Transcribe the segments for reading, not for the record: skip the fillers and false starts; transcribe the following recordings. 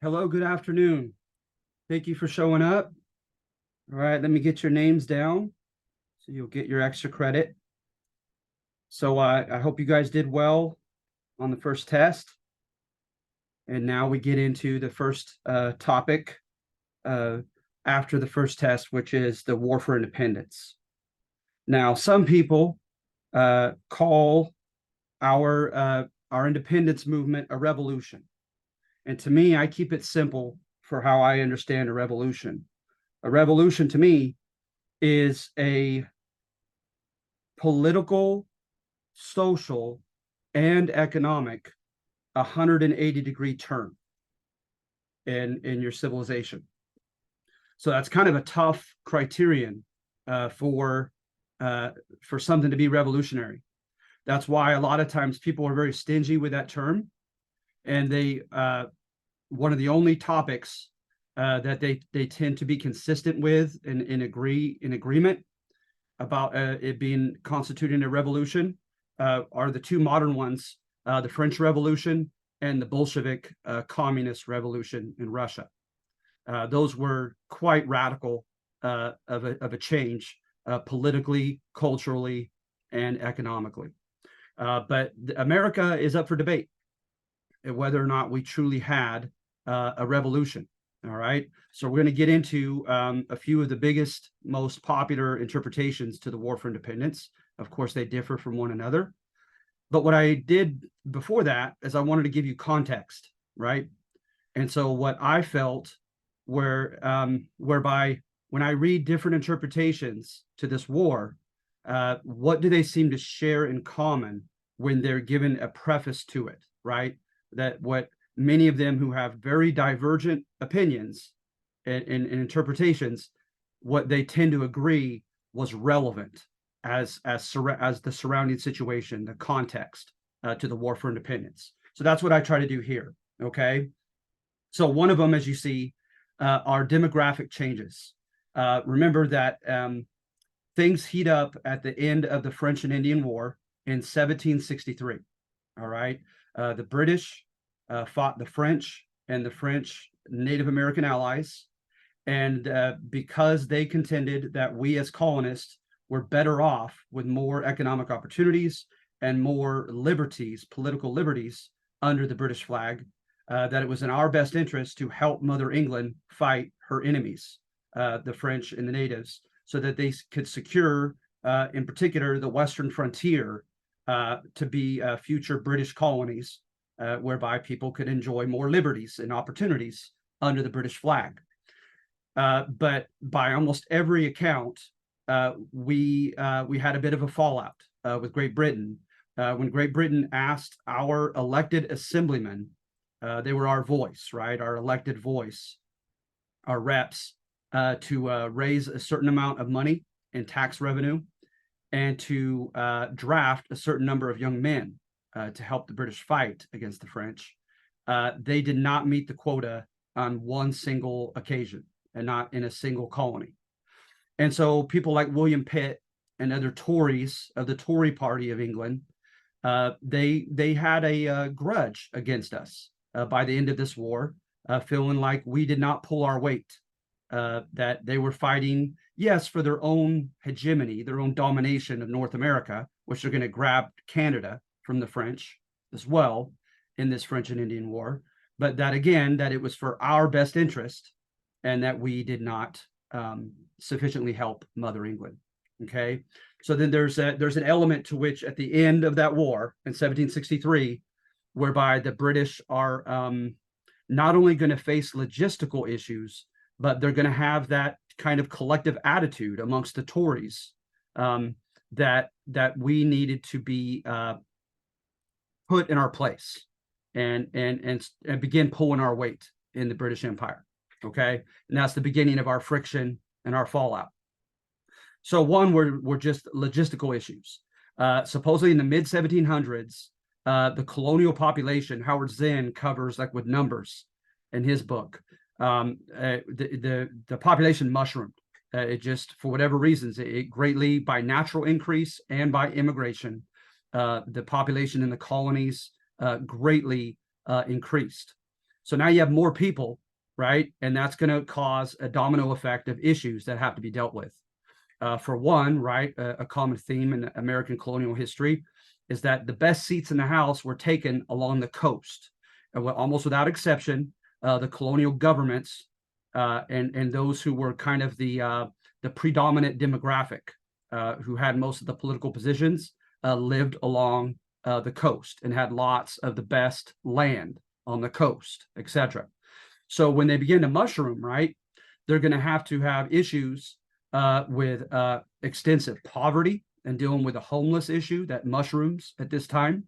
Hello, good afternoon. Thank you for showing up. All right, let me get your names down so you'll get your extra credit. So I hope you guys did well on the first test. And now we get into the first topic uh, after the first test, which is the War for Independence. Now, some people call our independence movement a revolution. And to me, I keep it simple for how I understand a revolution. A revolution to me is a political, social, and economic 180-degree turn in your civilization. So that's kind of a tough criterion uh, for for something to be revolutionary. That's why a lot of times people are very stingy with that term, and they one of the only topics that they tend to be consistent with and in agreement about it being constituting a revolution are the two modern ones, the French Revolution and the Bolshevik communist revolution in Russia. Those were quite radical of a change politically, culturally, and economically. But America is up for debate whether or not we truly had a revolution. All right. So we're going to get into a few of the biggest, most popular interpretations to the War for Independence. Of course, they differ from one another. But what I did before that is I wanted to give you context, right? And so what I felt whereby when I read different interpretations to this war, what do they seem to share in common when they're given a preface to it, right? That what many of them who have very divergent opinions and interpretations, what they tend to agree was relevant as the surrounding situation, the context to the War for Independence. So that's what I try to do here. Okay. So one of them, as you see, are demographic changes. Remember that things heat up at the end of the French and Indian War in 1763. All right. The British fought the French and the French Native American allies. And because they contended that we as colonists were better off with more economic opportunities and more liberties, political liberties under the British flag, that it was in our best interest to help Mother England fight her enemies, the French and the natives, so that they could secure, in particular, the western frontier to be future British colonies, whereby people could enjoy more liberties and opportunities under the British flag. But by almost every account, we had a bit of a fallout with Great Britain. When Great Britain asked our elected assemblymen, they were our voice, right? Our elected voice, our reps, to raise a certain amount of money in tax revenue and to draft a certain number of young men to help the British fight against the French. They did not meet the quota on one single occasion and not in a single colony. And so people like William Pitt and other Tories of the Tory party of England, they had a grudge against us by the end of this war, feeling like we did not pull our weight, that they were fighting, yes, for their own hegemony, their own domination of North America, which they're going to grab Canada from the French as well in this French and Indian War, but that again, that it was for our best interest and that we did not sufficiently help Mother England. Okay, so then there's an element to which at the end of that war in 1763, whereby the British are not only going to face logistical issues, but they're going to have that kind of collective attitude amongst the Tories that we needed to be put in our place and begin pulling our weight in the British Empire. Okay, and that's the beginning of our friction and our fallout. So one were just logistical issues. Supposedly in the mid 1700s, the colonial population, Howard Zinn covers like with numbers in his book. The population mushroomed. It just, for whatever reasons, it greatly by natural increase and by immigration, the population in the colonies greatly increased. So now you have more people, right? And that's going to cause a domino effect of issues that have to be dealt with. For one, right, a common theme in American colonial history is that the best seats in the House were taken along the coast. Almost without exception, the colonial governments and those who were kind of the predominant demographic who had most of the political positions lived along the coast and had lots of the best land on the coast, etc. So when they begin to mushroom, right, they're going to have issues with extensive poverty and dealing with a homeless issue that mushrooms at this time.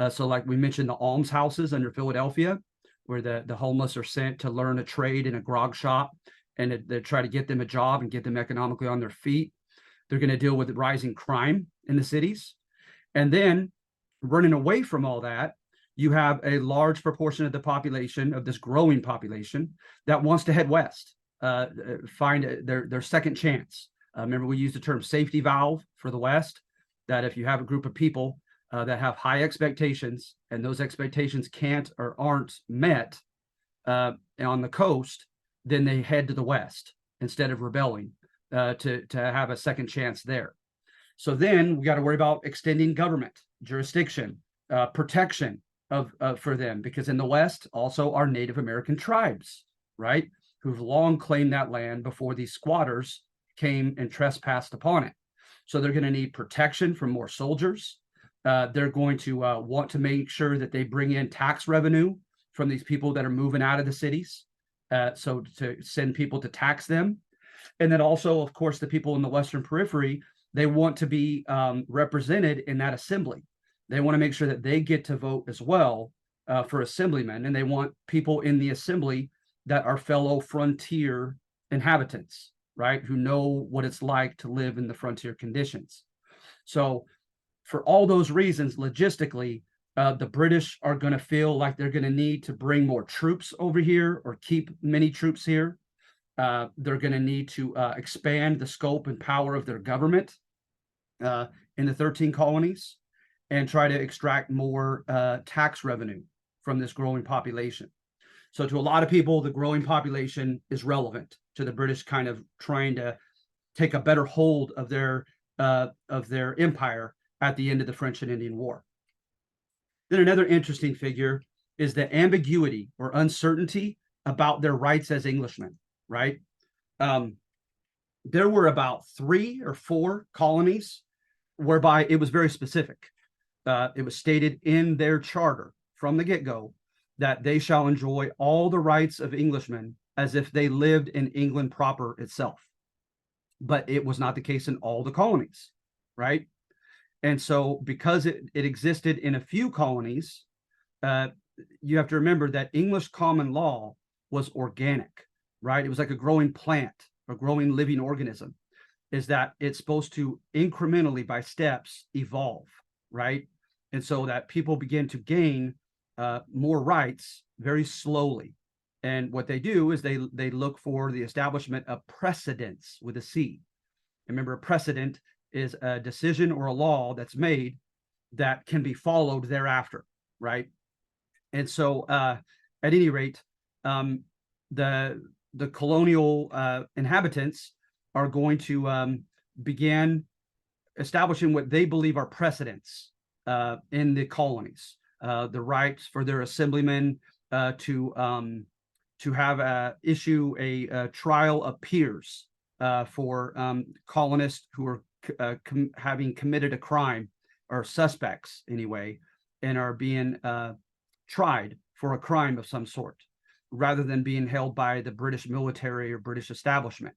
So like we mentioned, the almshouses under Philadelphia, where the homeless are sent to learn a trade in a grog shop, and they try to get them a job and get them economically on their feet. They're going to deal with rising crime in the cities. And then running away from all that, you have a large proportion of the population, of this growing population, that wants to head west, find their second chance. Remember, we used the term safety valve for the West, that if you have a group of people that have high expectations and those expectations can't or aren't met on the coast, then they head to the West instead of rebelling to have a second chance there. So then we got to worry about extending government jurisdiction, protection for them, because in the West also are Native American tribes, right, who've long claimed that land before these squatters came and trespassed upon it. So they're going to need protection from more soldiers. They're going to want to make sure that they bring in tax revenue from these people that are moving out of the cities. So to send people to tax them. And then also, of course, the people in the Western periphery, they want to be represented in that assembly. They want to make sure that they get to vote as well for assemblymen. And they want people in the assembly that are fellow frontier inhabitants, right, who know what it's like to live in the frontier conditions. So for all those reasons, logistically, the British are going to feel like they're going to need to bring more troops over here or keep many troops here. They're going to need to expand the scope and power of their government in the 13 colonies and try to extract more tax revenue from this growing population. So to a lot of people, the growing population is relevant to the British kind of trying to take a better hold of their empire at the end of the French and Indian War. Then another interesting figure is the ambiguity or uncertainty about their rights as Englishmen, right? There were about 3 or 4 colonies whereby it was very specific. It was stated in their charter from the get-go that they shall enjoy all the rights of Englishmen as if they lived in England proper itself. But it was not the case in all the colonies, right? And so because it existed in a few colonies, you have to remember that English common law was organic, right? It was like a growing plant, a growing living organism, is that it's supposed to incrementally by steps evolve, right? And so that people begin to gain more rights very slowly. And what they do is they look for the establishment of precedents with a C. Remember, a precedent is a decision or a law that's made that can be followed thereafter, right? And so at any rate, the colonial inhabitants are going to begin establishing what they believe are precedents in the colonies, the rights for their assemblymen to have issue a trial of peers for colonists who are having committed a crime, or suspects anyway, and are being tried for a crime of some sort, rather than being held by the British military or British establishment.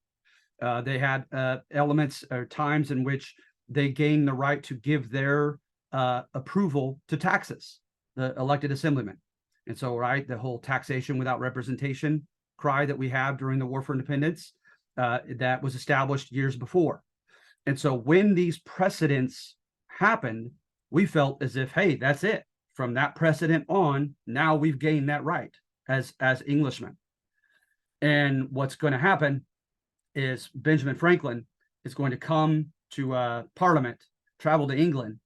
They had elements or times in which they gained the right to give their approval to taxes, the elected assemblymen. And so, right, the whole taxation without representation cry that we have during the War for Independence, that was established years before. And so when these precedents happened, we felt as if, hey, that's it. From that precedent on, now we've gained that right as Englishmen. And what's going to happen is Benjamin Franklin is going to come to Parliament, travel to England,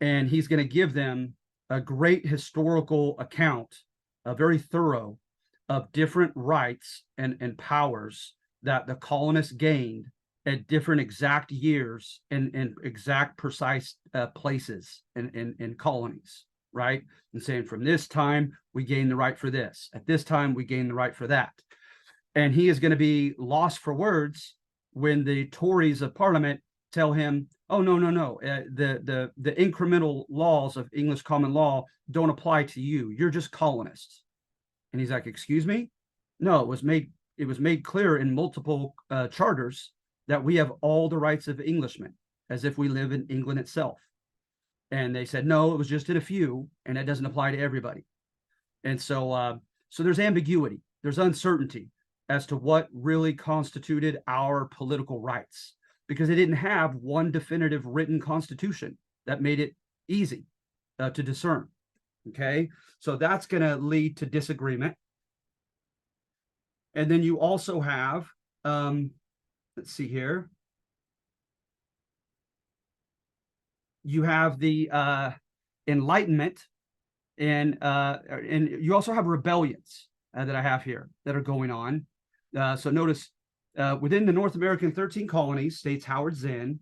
and he's going to give them a great historical account, very thorough, of different rights and powers that the colonists gained at different exact years and exact precise places in colonies, right? And saying from this time we gain the right for this, at this time we gain the right for that. And he is going to be lost for words when the Tories of Parliament tell him, "Oh, no, no, no, the incremental laws of English common law don't apply to you. You're just colonists." And he's like, "Excuse me? No, it was made clear in multiple charters that we have all the rights of Englishmen, as if we live in England itself." And they said, "No, it was just in a few, and it doesn't apply to everybody." And so there's ambiguity, there's uncertainty as to what really constituted our political rights, because they didn't have one definitive written constitution that made it easy to discern. Okay, so that's going to lead to disagreement. And then you also have, let's see here, you have the Enlightenment, and you also have rebellions that I have here that are going on. So notice within the North American 13 colonies, states Howard Zinn,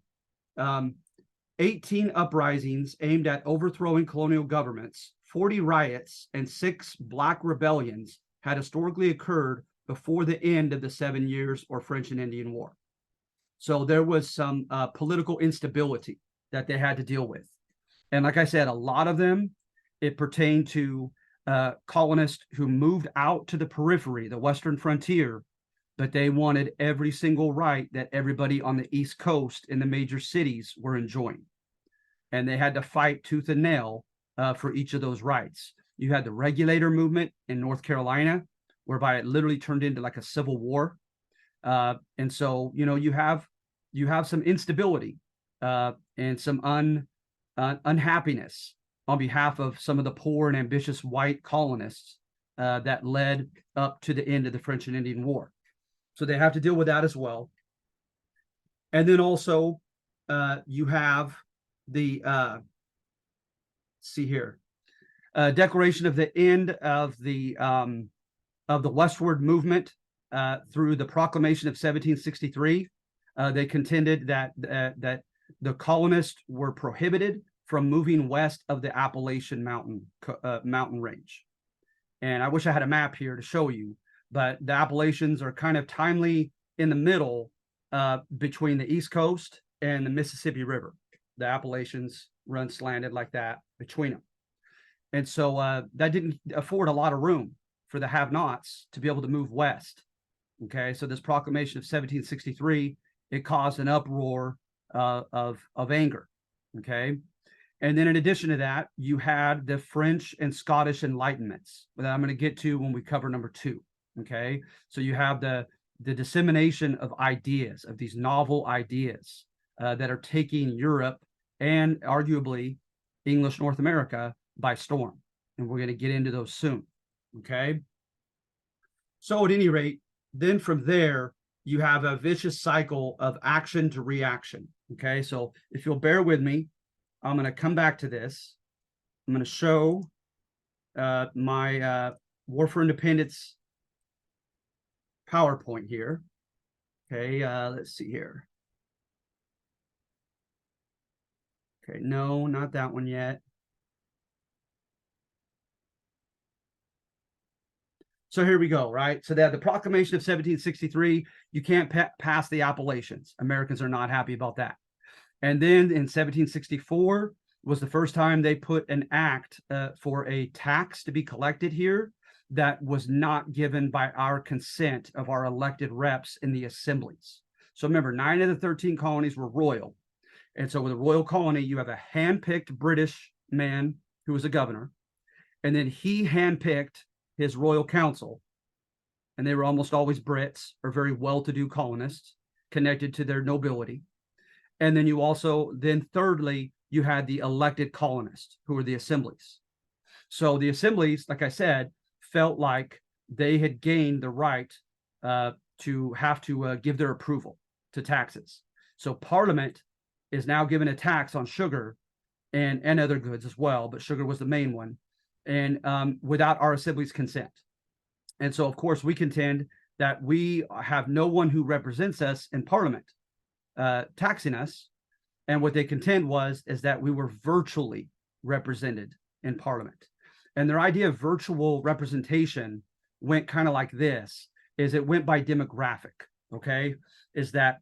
18 uprisings aimed at overthrowing colonial governments, 40 riots, and 6 black rebellions had historically occurred before the end of the 7 Years or French and Indian War. So there was some political instability that they had to deal with. And like I said, a lot of them, it pertained to colonists who moved out to the periphery, the western frontier, but they wanted every single right that everybody on the East Coast in the major cities were enjoying. And they had to fight tooth and nail for each of those rights. You had the regulator movement in North Carolina, whereby it literally turned into like a civil war. And so, you know, you have some instability and some unhappiness on behalf of some of the poor and ambitious white colonists that led up to the end of the French and Indian War. So they have to deal with that as well. And then also you have the see here, declaration of the end of the westward movement through the Proclamation of 1763. They contended that the colonists were prohibited from moving west of the Appalachian mountain range. And I wish I had a map here to show you, but the Appalachians are kind of timely in the middle between the East Coast and the Mississippi River. The Appalachians run slanted like that between them. And so that didn't afford a lot of room for the have-nots to be able to move west. Okay, so this proclamation of 1763, it caused an uproar of anger. Okay, and then in addition to that, you had the French and Scottish Enlightenments that I'm going to get to when we cover number 2. Okay, so you have the dissemination of ideas, of these novel ideas that are taking Europe and arguably English North America by storm. And we're going to get into those soon. Okay, so at any rate, then from there, you have a vicious cycle of action to reaction. Okay, so if you'll bear with me, I'm going to come back to this. I'm going to show my War for Independence PowerPoint here. Okay, let's see here. Okay, no, not that one yet. So here we go, right? So that the Proclamation of 1763, you can't pass the Appalachians. Americans are not happy about that. And then in 1764 was the first time they put an act for a tax to be collected here that was not given by our consent of our elected reps in the assemblies. So remember, 9 of the 13 colonies were royal. And so with a royal colony, you have a handpicked British man who was a governor, and then he handpicked his royal council, and they were almost always Brits or very well-to-do colonists connected to their nobility. And then you also, then thirdly, you had the elected colonists who were the assemblies. So the assemblies, like I said, felt like they had gained the right to have to give their approval to taxes. So Parliament is now given a tax on sugar and other goods as well, but sugar was the main one, and without our assembly's consent. And so, of course, we contend that we have no one who represents us in Parliament, taxing us. And what they contend is that we were virtually represented in Parliament. And their idea of virtual representation went kind of like this: is it went by demographic. Okay, is that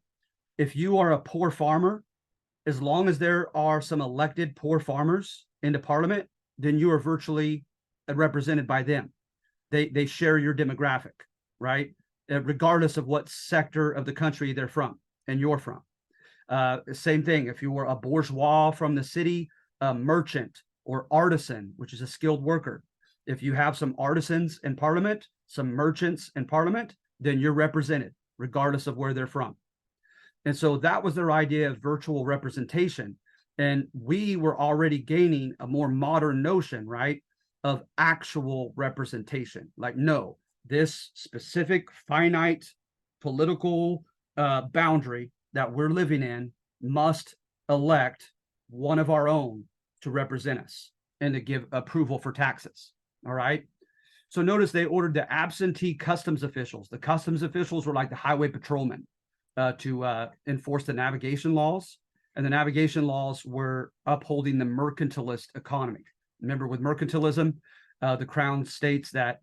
if you are a poor farmer, as long as there are some elected poor farmers into Parliament, then you are virtually represented by them. They share your demographic, right? Regardless of what sector of the country they're from and you're from. Same thing, if you were a bourgeois from the city, a merchant or artisan, which is a skilled worker. If you have some artisans in Parliament, some merchants in Parliament, then you're represented regardless of where they're from. And so that was their idea of virtual representation. And we were already gaining a more modern notion, right, of actual representation. Like, no, this specific finite political boundary that we're living in must elect one of our own to represent us and to give approval for taxes. All right. So notice they ordered the absentee customs officials. The customs officials were like the highway patrolmen to enforce the navigation laws. And the navigation laws were upholding the mercantilist economy. Remember, with mercantilism, the Crown states that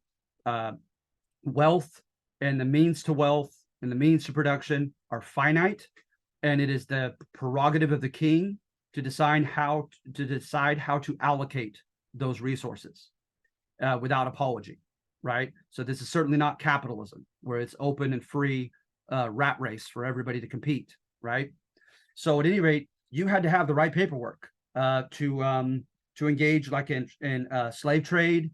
wealth and the means to wealth and the means to production are finite, and it is the prerogative of the king to decide how to allocate those resources without apology, right? So this is certainly not capitalism, where it's open and free rat race for everybody to compete, right? So at any rate, you had to have the right paperwork to engage, like in slave trade,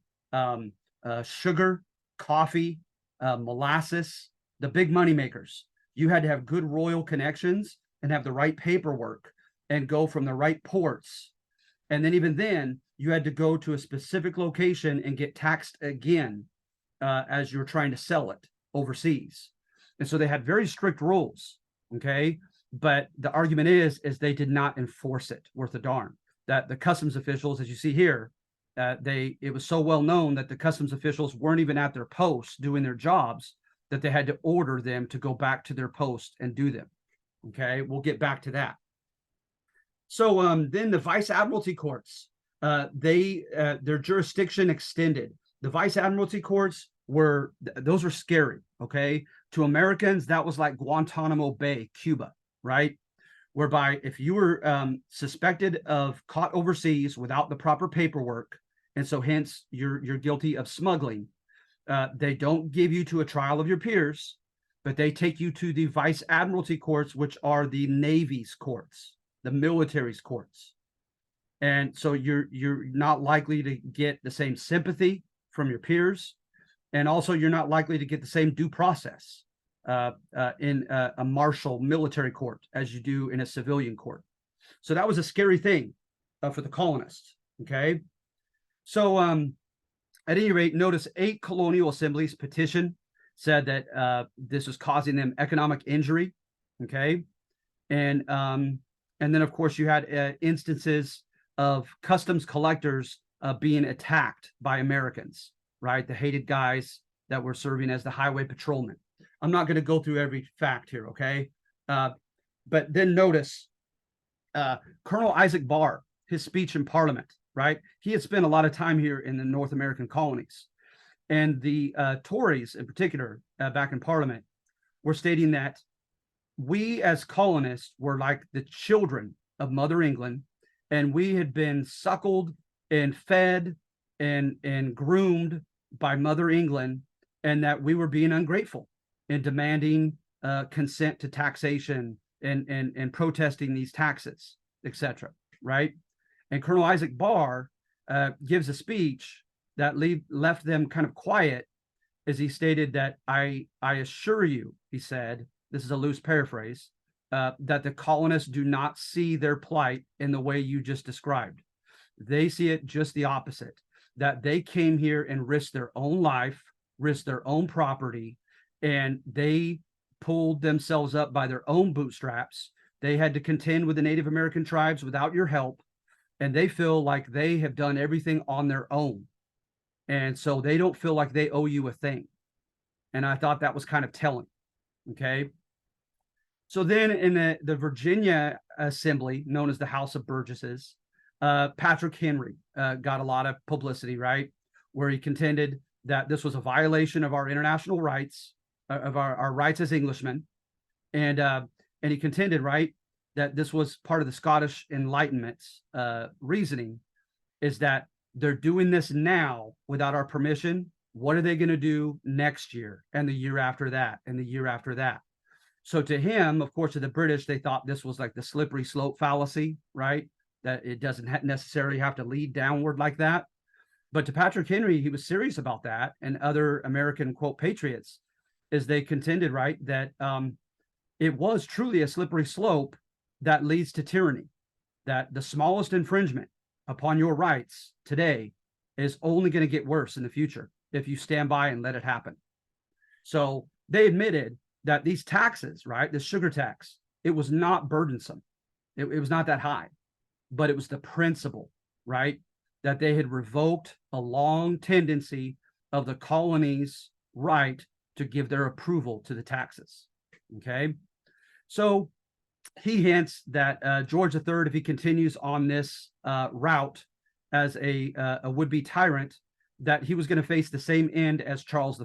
sugar, coffee, molasses, the big money makers. You had to have good royal connections and have the right paperwork and go from the right ports. And then even then, you had to go to a specific location and get taxed again as you're trying to sell it overseas. And so they had very strict rules, okay? But the argument is they did not enforce it worth a darn. That the customs officials, as you see here, it was so well known that the customs officials weren't even at their posts doing their jobs, that they had to order them to go back to their post and do them. Okay, we'll get back to that. So then the Vice Admiralty courts, their jurisdiction extended. The Vice Admiralty courts those were scary. Okay, to Americans that was like Guantanamo Bay, Cuba, right? Whereby if you were suspected of caught overseas without the proper paperwork, and so hence you're guilty of smuggling, they don't give you to a trial of your peers, but they take you to the Vice Admiralty courts, which are the Navy's courts, the military's courts. And so you're not likely to get the same sympathy from your peers, and also you're not likely to get the same due process in a martial military court as you do in a civilian court. So that was a scary thing for the colonists. Okay, so at any rate, notice 8 colonial assemblies petition said that this was causing them economic injury. Okay, and then of course you had instances of customs collectors being attacked by Americans, right? The hated guys that were serving as the highway patrolmen. I'm not going to go through every fact here, okay? But then notice Colonel Isaac Barr, his speech in Parliament, right? He had spent a lot of time here in the North American colonies. And the Tories in particular, back in Parliament, were stating that we as colonists were like the children of Mother England, and we had been suckled and fed and groomed by Mother England, and that we were being ungrateful and demanding consent to taxation and protesting these taxes, etc. Right? And Colonel Isaac Barr gives a speech that left them kind of quiet, as he stated that I assure you, he said, this is a loose paraphrase, that the colonists do not see their plight in the way you just described. They see it just the opposite, that they came here and risked their own life, risked their own property, and they pulled themselves up by their own bootstraps. They had to contend with the Native American tribes without your help, and they feel like they have done everything on their own. And so they don't feel like they owe you a thing. And I thought that was kind of telling. Okay. So then in the Virginia Assembly, known as the House of Burgesses, Patrick Henry got a lot of publicity, right? Where he contended that this was a violation of our international rights, of our rights as Englishmen. And he contended, right, that this was part of the Scottish Enlightenment's reasoning, is that they're doing this now without our permission. What are they going to do next year and the year after that and the year after that? So to him, of course, to the British, they thought this was like the slippery slope fallacy, right? That it doesn't necessarily have to lead downward like that. But to Patrick Henry, he was serious about that, and other American, quote, patriots, is they contended, right, that it was truly a slippery slope that leads to tyranny, that the smallest infringement upon your rights today is only going to get worse in the future if you stand by and let it happen. So they admitted that these taxes, right, the sugar tax, it was not burdensome. It was not that high, but it was the principle, right, that they had revoked a long tendency of the colonies' right to give their approval to the taxes. Okay. So he hints that George III, if he continues on this route as a would-be tyrant, that he was going to face the same end as Charles I.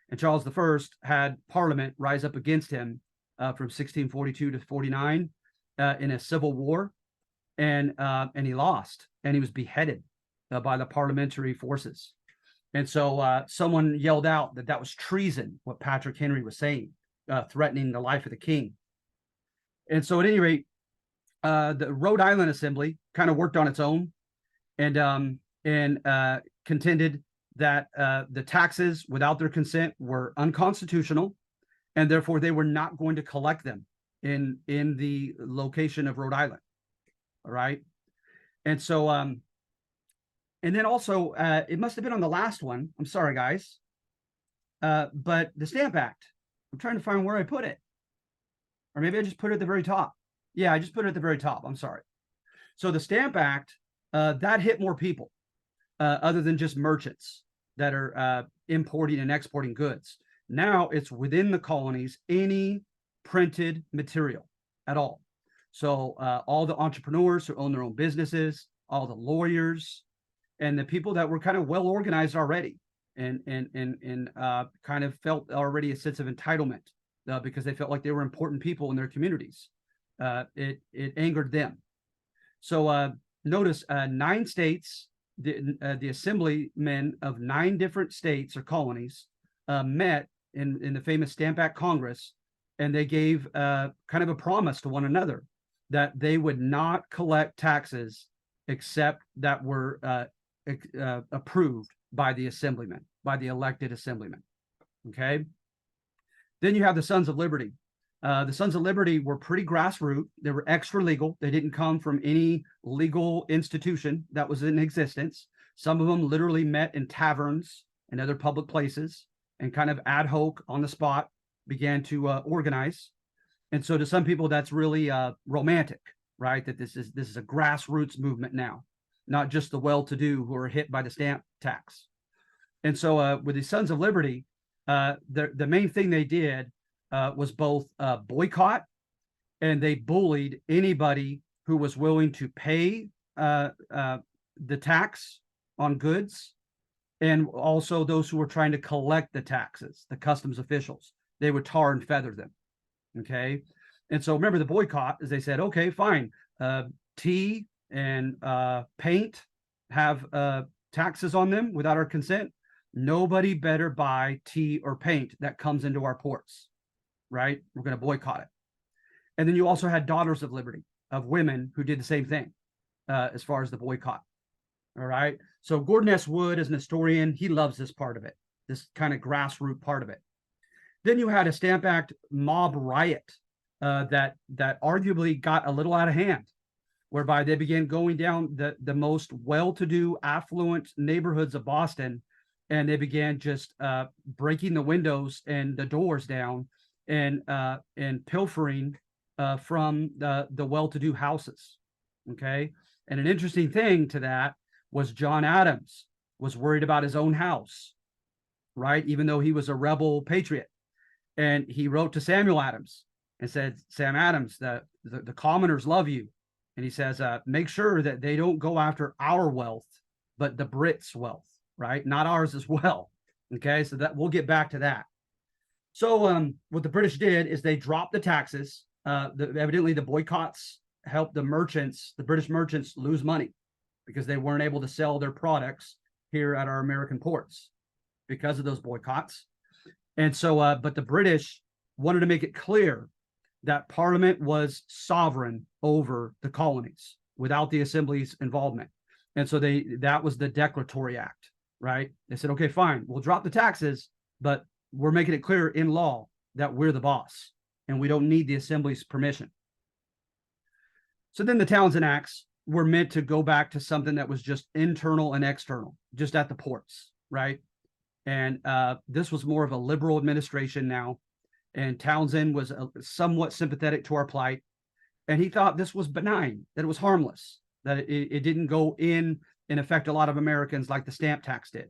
And Charles I had Parliament rise up against him from 1642 to 49 in a civil war, and he lost, and he was beheaded by the parliamentary forces. And so someone yelled out that that was treason, what Patrick Henry was saying, threatening the life of the king. And so at any rate, the Rhode Island Assembly kind of worked on its own, and contended that the taxes without their consent were unconstitutional, and therefore they were not going to collect them in the location of Rhode Island. All right. And so and then also it must have been on the last one. I'm sorry, guys. But the Stamp Act, I'm trying to find where I put it. Or maybe I just put it at the very top. Yeah, I just put it at the very top. I'm sorry. So the Stamp Act, that hit more people other than just merchants that are importing and exporting goods. Now it's within the colonies, any printed material at all. So all the entrepreneurs who own their own businesses, all the lawyers, and the people that were kind of well organized already, and kind of felt already a sense of entitlement because they felt like they were important people in their communities. It angered them. So notice 9 states, the assemblymen of 9 different states or colonies met in the famous Stamp Act Congress, and they gave kind of a promise to one another that they would not collect taxes except that were approved by the assemblymen, by the elected assemblymen. Okay. Then you have the Sons of Liberty. The Sons of Liberty were pretty grassroots. They were extra legal. They didn't come from any legal institution that was in existence. Some of them literally met in taverns and other public places and kind of ad hoc on the spot began to organize. And so to some people, that's really romantic, right? That this is a grassroots movement now, not just the well-to-do who are hit by the stamp tax. And so with the Sons of Liberty, the main thing they did was both boycott, and they bullied anybody who was willing to pay the tax on goods, and also those who were trying to collect the taxes, the customs officials. They would tar and feather them. Okay. And so remember the boycott is they said, okay, fine. Tea and paint have taxes on them without our consent. Nobody better buy tea or paint that comes into our ports, right? We're going to boycott it. And then you also had Daughters of Liberty, of women who did the same thing as far as the boycott. All right. So Gordon S. Wood, as an historian, he loves this part of it, this kind of grassroots part of it. Then you had a Stamp Act mob riot that arguably got a little out of hand, whereby they began going down the most well-to-do, affluent neighborhoods of Boston, and they began just breaking the windows and the doors down and pilfering from the well-to-do houses. Okay, and an interesting thing to that was John Adams was worried about his own house. right? Even though he was a rebel patriot. And he wrote to Samuel Adams and said, Sam Adams, the commoners love you. And he says, make sure that they don't go after our wealth, but the Brits' wealth, right? Not ours as well. Okay, so that we'll get back to that. So what the British did is they dropped the taxes. Evidently, the boycotts helped the British merchants, lose money because they weren't able to sell their products here at our American ports because of those boycotts. And so, but the British wanted to make it clear that Parliament was sovereign over the colonies without the Assembly's involvement. And so that was the Declaratory Act, right? They said, okay, fine, we'll drop the taxes, but we're making it clear in law that we're the boss and we don't need the Assembly's permission. So then the Townshend Acts were meant to go back to something that was just internal and external, just at the ports, right? And this was more of a liberal administration now. And Townshend was somewhat sympathetic to our plight. And he thought this was benign, that it was harmless, that it didn't go in and affect a lot of Americans like the stamp tax did.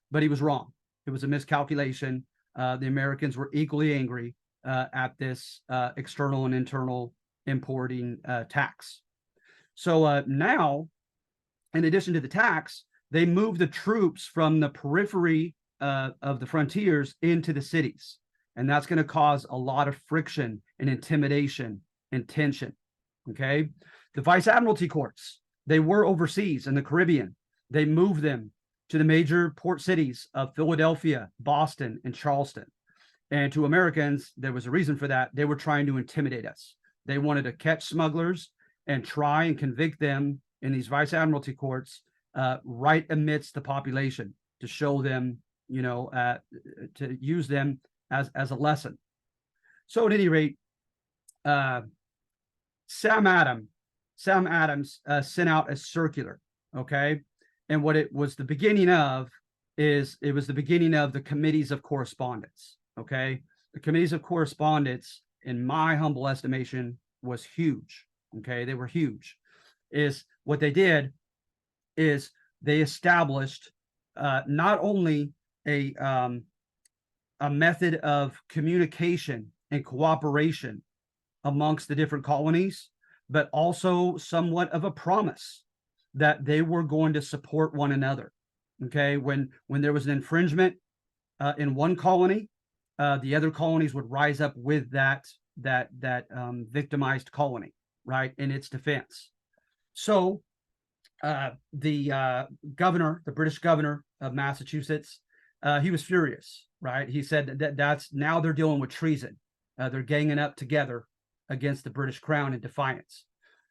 But he was wrong. It was a miscalculation. The Americans were equally angry at this external and internal importing tax. So now, in addition to the tax, they moved the troops from the periphery of the frontiers into the cities. And that's going to cause a lot of friction and intimidation and tension. Okay. The Vice Admiralty courts, they were overseas in the Caribbean. They moved them to the major port cities of Philadelphia, Boston, and Charleston. And to Americans, there was a reason for that. They were trying to intimidate us. They wanted to catch smugglers and try and convict them in these Vice Admiralty courts right amidst the population to show them, to use them as a lesson. So at any rate, Sam Adams sent out a circular, okay? And what it was the beginning of is it was the beginning of the committees of correspondence, okay? The committees of correspondence, in my humble estimation, was huge, okay? They were huge. Is what they did is they established not only a method of communication and cooperation amongst the different colonies, but also somewhat of a promise that they were going to support one another. Okay, when there was an infringement in one colony, the other colonies would rise up with that victimized colony, right, in its defense. So the governor, the British governor of Massachusetts, he was furious, right? He said that's now they're dealing with treason. They're ganging up together against the British crown in defiance.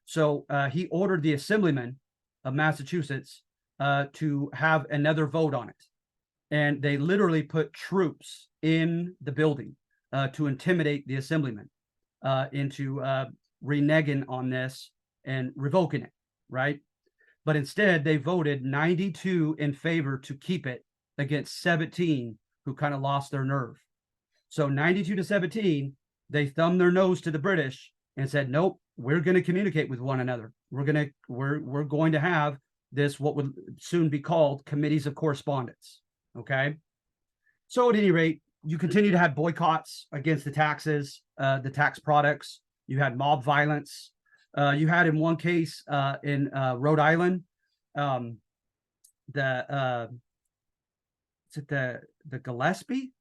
So he ordered the assemblymen of Massachusetts to have another vote on it. And they literally put troops in the building to intimidate the assemblymen into reneging on this and revoking it, right? But instead, they voted 92 in favor to keep it against 17 who kind of lost their nerve. So 92-17, they thumbed their nose to the British and said, nope, we're going to communicate with one another. We're going to have this, what would soon be called committees of correspondence. Okay. So at any rate, you continue to have boycotts against the taxes, the tax products. You had mob violence. You had in one case in Rhode Island, the Gillespie?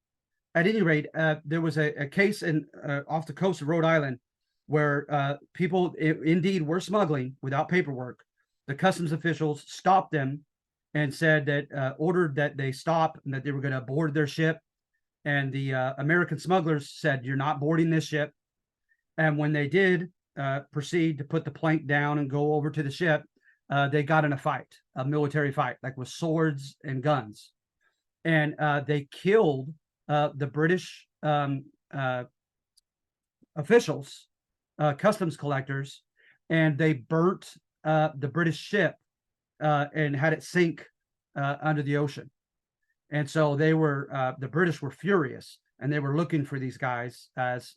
At any rate, there was a case in off the coast of Rhode Island where people indeed were smuggling without paperwork. The customs officials stopped them and said that ordered that they stop and that they were going to board their ship. And the American smugglers said, "You're not boarding this ship." And when they did proceed to put the plank down and go over to the ship, they got in a fight, a military fight, like with swords and guns. And they killed the British officials, customs collectors, and they burnt the British ship and had it sink under the ocean. And so they were, the British were furious, and they were looking for these guys as,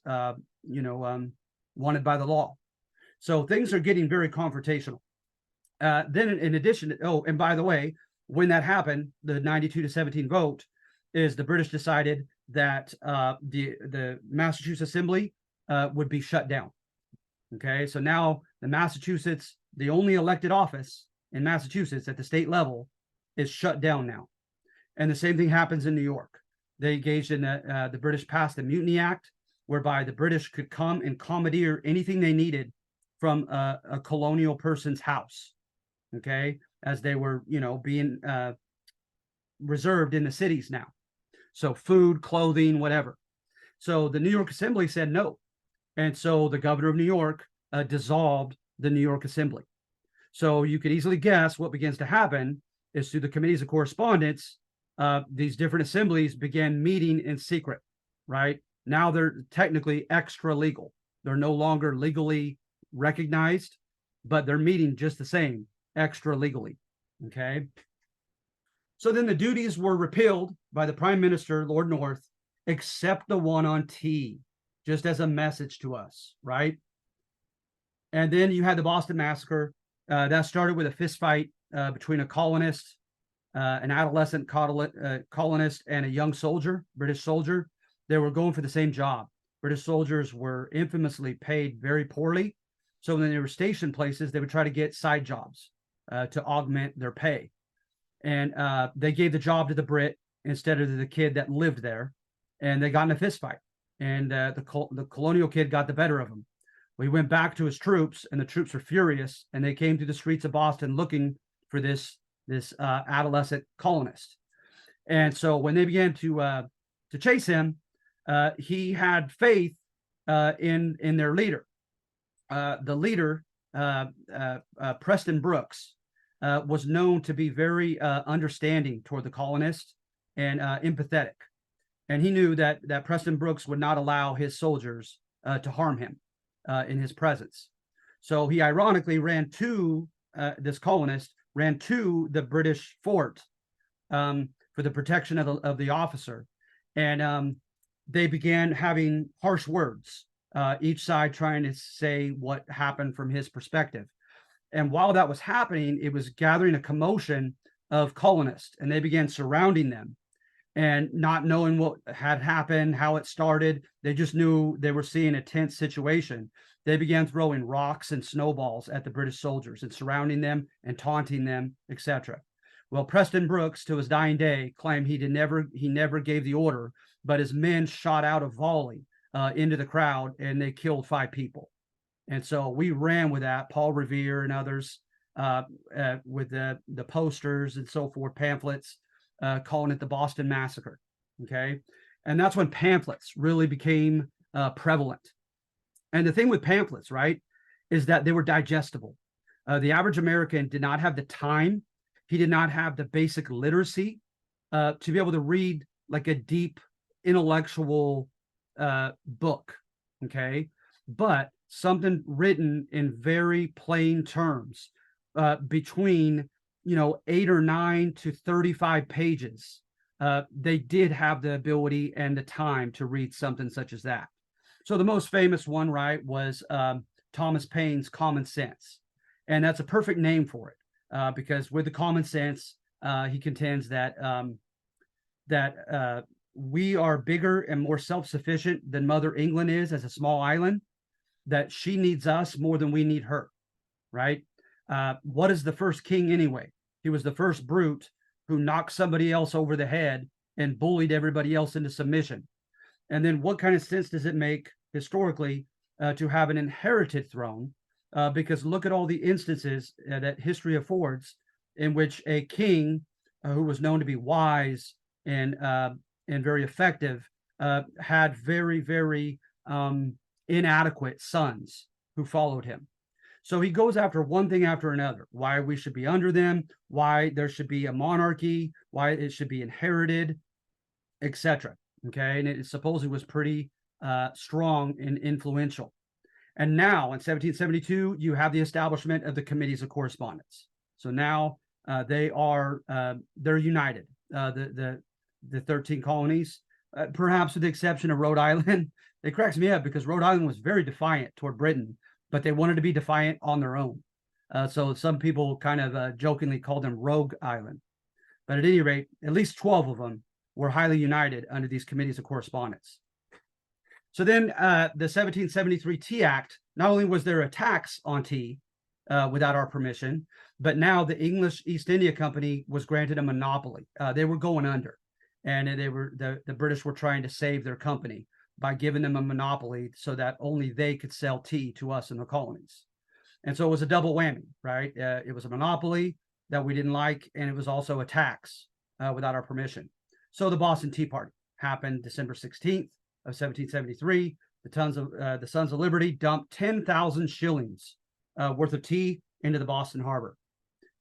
wanted by the law. So things are getting very confrontational. Then in addition, and by the way, when that happened, the 92-17 vote, is the British decided that the Massachusetts Assembly would be shut down. Okay, so now the Massachusetts, the only elected office in Massachusetts at the state level, is shut down now. And the same thing happens in New York. They engaged in the British passed the Mutiny Act, whereby the British could come and commandeer anything they needed from a colonial person's house. Okay, as they were, being reserved in the cities now. So food, clothing, whatever. So the New York Assembly said no. And so the governor of New York dissolved the New York Assembly. So you could easily guess what begins to happen is through the committees of correspondence, these different assemblies began meeting in secret, right? Now they're technically extra legal. They're no longer legally recognized, but they're meeting just the same, extra legally, okay? So then the duties were repealed by the Prime Minister, Lord North, except the one on tea, just as a message to us, right? And then you had the Boston Massacre. That started with a fist fight between a colonist, an adolescent colonist, and a young soldier, British soldier. They were going for the same job. British soldiers were infamously paid very poorly. So when they were stationed places, they would try to get side jobs to augment their pay. And they gave the job to the Brit instead of the kid that lived there. And they got in a fist fight. And the colonial kid got the better of him. Well, he went back to his troops, and the troops were furious, and they came through the streets of Boston looking for this adolescent colonist. And so when they began to chase him, he had faith in their leader. The leader, Preston Brooks, was known to be very understanding toward the colonists and empathetic. And he knew that Preston Brooks would not allow his soldiers to harm him in his presence. So he ironically ran to this colonist, ran to the British fort for the protection of the officer. And they began having harsh words, each side trying to say what happened from his perspective. And while that was happening, it was gathering a commotion of colonists, and they began surrounding them and not knowing what had happened, how it started. They just knew they were seeing a tense situation. They began throwing rocks and snowballs at the British soldiers and surrounding them and taunting them, etc. Well, Preston Brooks, to his dying day, claimed he never gave the order, but his men shot out a volley into the crowd, and they killed 5 people. And so we ran with that, Paul Revere and others, with the posters and so forth, pamphlets, calling it the Boston Massacre. Okay. And that's when pamphlets really became prevalent. And the thing with pamphlets, right, is that they were digestible. The average American did not have the time. He did not have the basic literacy to be able to read like a deep intellectual book. Okay. But something written in very plain terms between 8 or 9 to 35 pages. They did have the ability and the time to read something such as that. So the most famous one, right, was Thomas Paine's Common Sense. And that's a perfect name for it because with the Common Sense, he contends that we are bigger and more self-sufficient than Mother England is as a small island, that she needs us more than we need her, right? What is the first king anyway? He was the first brute who knocked somebody else over the head and bullied everybody else into submission. And then what kind of sense does it make historically to have an inherited throne? Because look at all the instances that history affords in which a king who was known to be wise and very effective had very, very inadequate sons who followed him. So he goes after one thing after another, why we should be under them, why there should be a monarchy, why it should be inherited, etc. Okay, and it supposedly was pretty strong and influential. And now in 1772, you have the establishment of the Committees of Correspondence. So now they're united, the 13 colonies, perhaps with the exception of Rhode Island. It cracks me up because Rhode Island was very defiant toward Britain, but they wanted to be defiant on their own. So some people kind of jokingly called them Rogue Island. But at any rate, at least 12 of them were highly united under these committees of correspondence. So then the 1773 Tea Act, not only was there a tax on tea without our permission, but now the English East India Company was granted a monopoly. They were going under, and the British were trying to save their company by giving them a monopoly so that only they could sell tea to us in the colonies. And so it was a double whammy, right? It was a monopoly that we didn't like, and it was also a tax without our permission. So the Boston Tea Party happened December 16th of 1773. The Sons of Liberty dumped 10,000 shillings worth of tea into the Boston Harbor.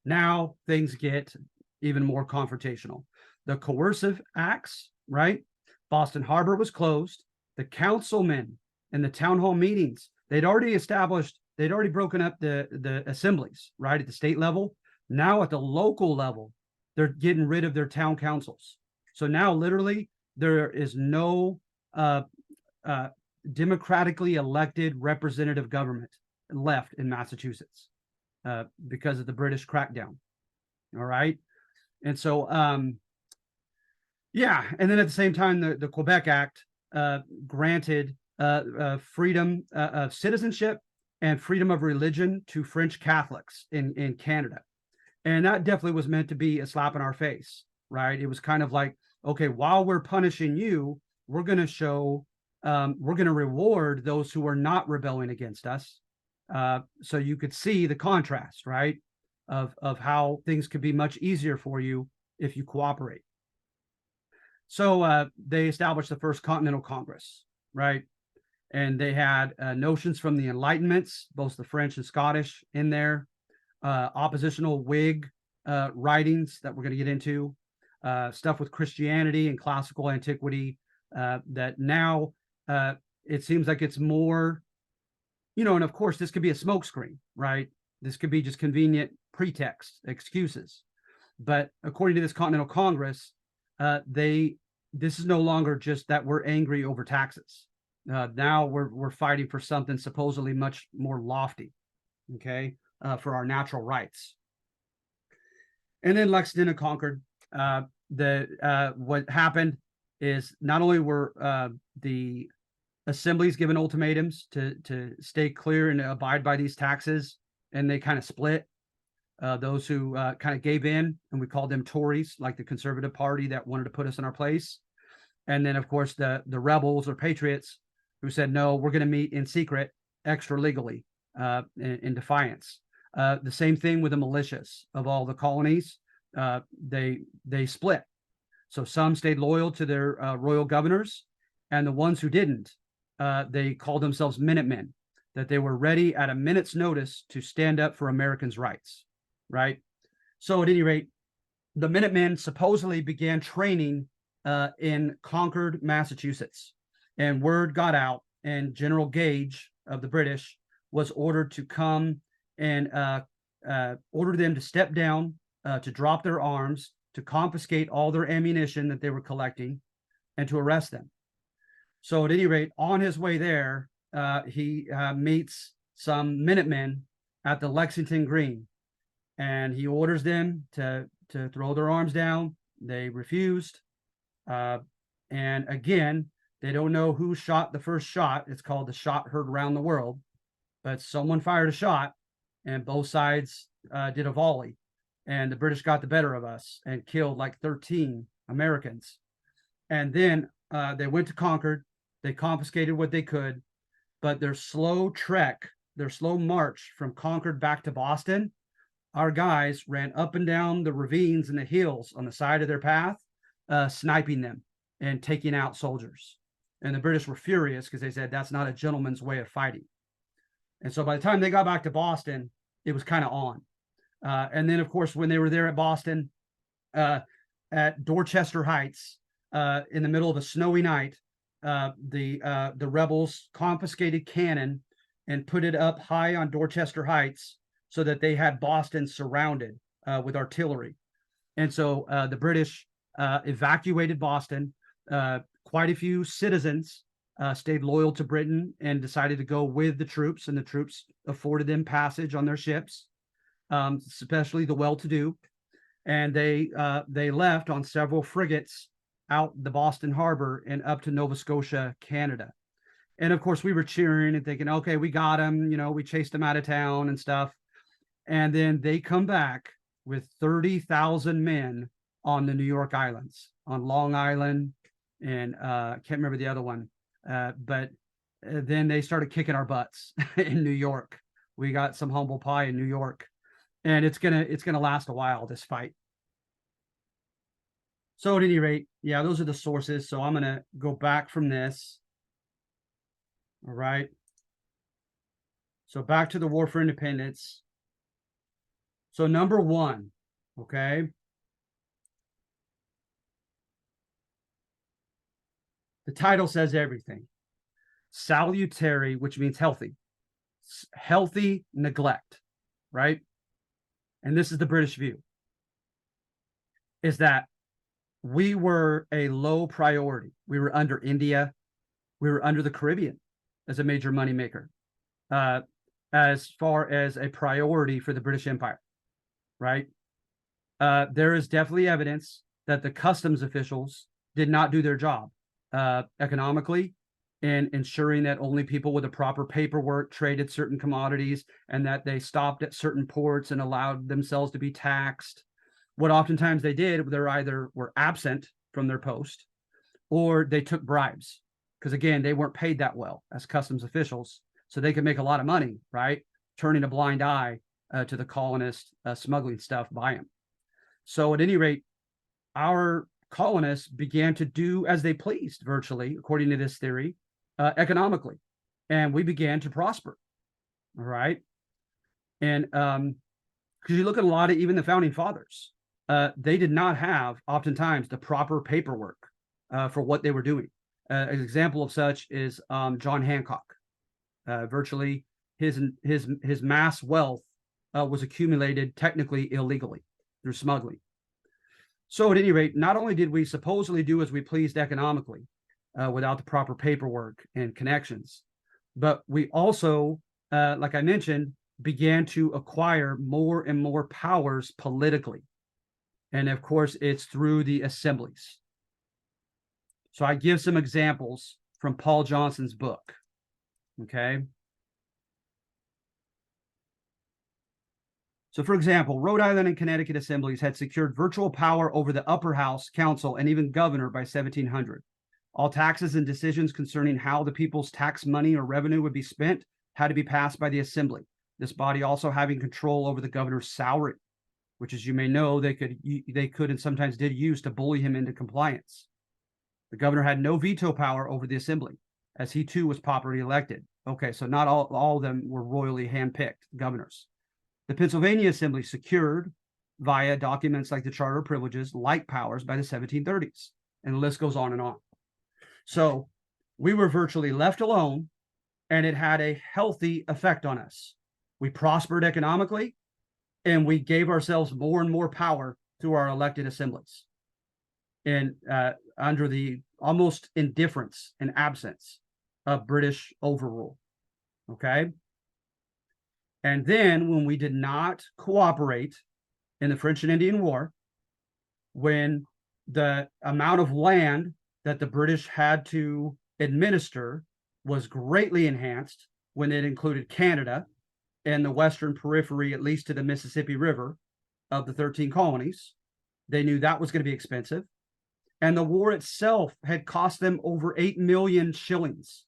Now things get even more confrontational. The coercive acts, right? Boston Harbor was closed. The councilmen in the town hall meetings, they'd already broken up the assemblies, right, at the state level. Now at the local level, they're getting rid of their town councils. So now literally there is no democratically elected representative government left in Massachusetts because of the British crackdown. All right. And so, yeah. And then at the same time, the Quebec Act granted freedom of citizenship and freedom of religion to French Catholics in Canada. And that definitely was meant to be a slap in our face, right? It was kind of like, okay, while we're punishing you, we're going to show, we're going to reward those who are not rebelling against us. So you could see the contrast, right, of how things could be much easier for you if you cooperate. So they established the First Continental Congress, right? And they had notions from the Enlightenments, both the French and Scottish in there, oppositional Whig writings that we're going to get into, stuff with Christianity and classical antiquity that now it seems like it's more, and of course this could be a smokescreen, right? This could be just convenient pretext, excuses. But according to this Continental Congress, this is no longer just that we're angry over taxes. Now we're fighting for something supposedly much more lofty, okay, for our natural rights. And then Lexington and Concord. What happened is not only were the assemblies given ultimatums to stay clear and abide by these taxes, and they kind of split. Those who kind of gave in, and we called them Tories, like the Conservative Party that wanted to put us in our place. And then, of course, the rebels or patriots who said, no, we're going to meet in secret, extra legally, in defiance. The same thing with the militias of all the colonies. They split. So some stayed loyal to their royal governors, and the ones who didn't, they called themselves Minutemen, that they were ready at a minute's notice to stand up for Americans' rights, right? So at any rate, the Minutemen supposedly began training in Concord, Massachusetts, and word got out, and General Gage of the British was ordered to come and order them to step down, to drop their arms, to confiscate all their ammunition that they were collecting, and to arrest them. So at any rate, on his way there, he meets some Minutemen at the Lexington Green, and he orders them to throw their arms down. They refused. And again, they don't know who shot the first shot. It's called the shot heard around the world, but someone fired a shot, and both sides did a volley, and the British got the better of us and killed like 13 Americans. And then they went to Concord. They confiscated what they could, but their slow march from Concord back to Boston, our guys ran up and down the ravines and the hills on the side of their path, sniping them and taking out soldiers. And the British were furious because they said that's not a gentleman's way of fighting. And so by the time they got back to Boston, it was kind of on. And then, of course, when they were there at Boston, at Dorchester Heights, in the middle of a snowy night, the rebels confiscated cannon and put it up high on Dorchester Heights so that they had Boston surrounded with artillery. And so the British evacuated Boston. Quite a few citizens stayed loyal to Britain and decided to go with the troops, and the troops afforded them passage on their ships, especially the well-to-do. And they left on several frigates out the Boston Harbor and up to Nova Scotia, Canada. And of course, we were cheering and thinking, okay, we got them. We chased them out of town and stuff. And then they come back with 30,000 men on the New York Islands, on Long Island, and can't remember the other one. But then they started kicking our butts in New York. We got some humble pie in New York, and it's gonna last a while, this fight. So at any rate, yeah, those are the sources. So I'm gonna go back from this. All right. So back to the War for Independence. So number one, okay. The title says everything. Salutary, which means healthy. Healthy neglect, right? And this is the British view, is that we were a low priority. We were under India. We were under the Caribbean as a major moneymaker, as far as a priority for the British Empire, right? There is definitely evidence that the customs officials did not do their job economically in ensuring that only people with the proper paperwork traded certain commodities, and that they stopped at certain ports and allowed themselves to be taxed. What oftentimes they did, they either were absent from their post or they took bribes, because again, they weren't paid that well as customs officials, so they could make a lot of money, right? Turning a blind eye to the colonists smuggling stuff by them. So at any rate, our colonists began to do as they pleased, virtually, according to this theory, economically, and we began to prosper. All right. And because you look at a lot of even the founding fathers, they did not have oftentimes the proper paperwork for what they were doing. An example of such is John Hancock. Virtually his mass wealth was accumulated technically illegally through smuggling. So at any rate, not only did we supposedly do as we pleased economically without the proper paperwork and connections, but we also, like I mentioned, began to acquire more and more powers politically. And of course, it's through the assemblies. So I give some examples from Paul Johnson's book. Okay. So, for example, Rhode Island and Connecticut assemblies had secured virtual power over the upper house, council, and even governor by 1700. All taxes and decisions concerning how the people's tax money or revenue would be spent had to be passed by the assembly. This body also having control over the governor's salary, which, as you may know, they could and sometimes did use to bully him into compliance. The governor had no veto power over the assembly, as he too was popularly elected. Okay, so not all of them were royally handpicked governors. The Pennsylvania Assembly secured, via documents like the Charter of Privileges, like powers by the 1730s, and the list goes on and on. So we were virtually left alone, and it had a healthy effect on us. We prospered economically, and we gave ourselves more and more power through our elected assemblies, and under the almost indifference and absence of British overrule. Okay. And then when we did not cooperate in the French and Indian War, when the amount of land that the British had to administer was greatly enhanced, when it included Canada and the western periphery, at least to the Mississippi River, of the 13 colonies, they knew that was going to be expensive. And the war itself had cost them over 8 million shillings.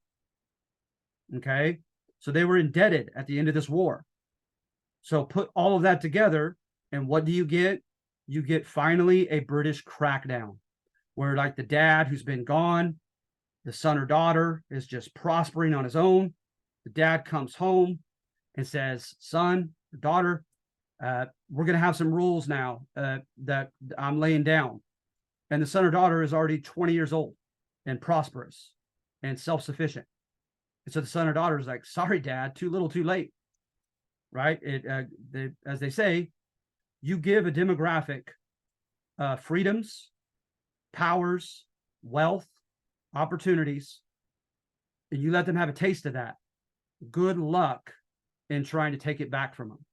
Okay. So they were indebted at the end of this war. So put all of that together, and what do you get? You get finally a British crackdown, where like the dad who's been gone, the son or daughter is just prospering on his own. The dad comes home and says, son or daughter, we're going to have some rules now that I'm laying down. And the son or daughter is already 20 years old and prosperous and self-sufficient. And so the son or daughter is like, sorry, dad, too little, too late. Right? As they say, you give a demographic freedoms, powers, wealth, opportunities, and you let them have a taste of that. Good luck in trying to take it back from them.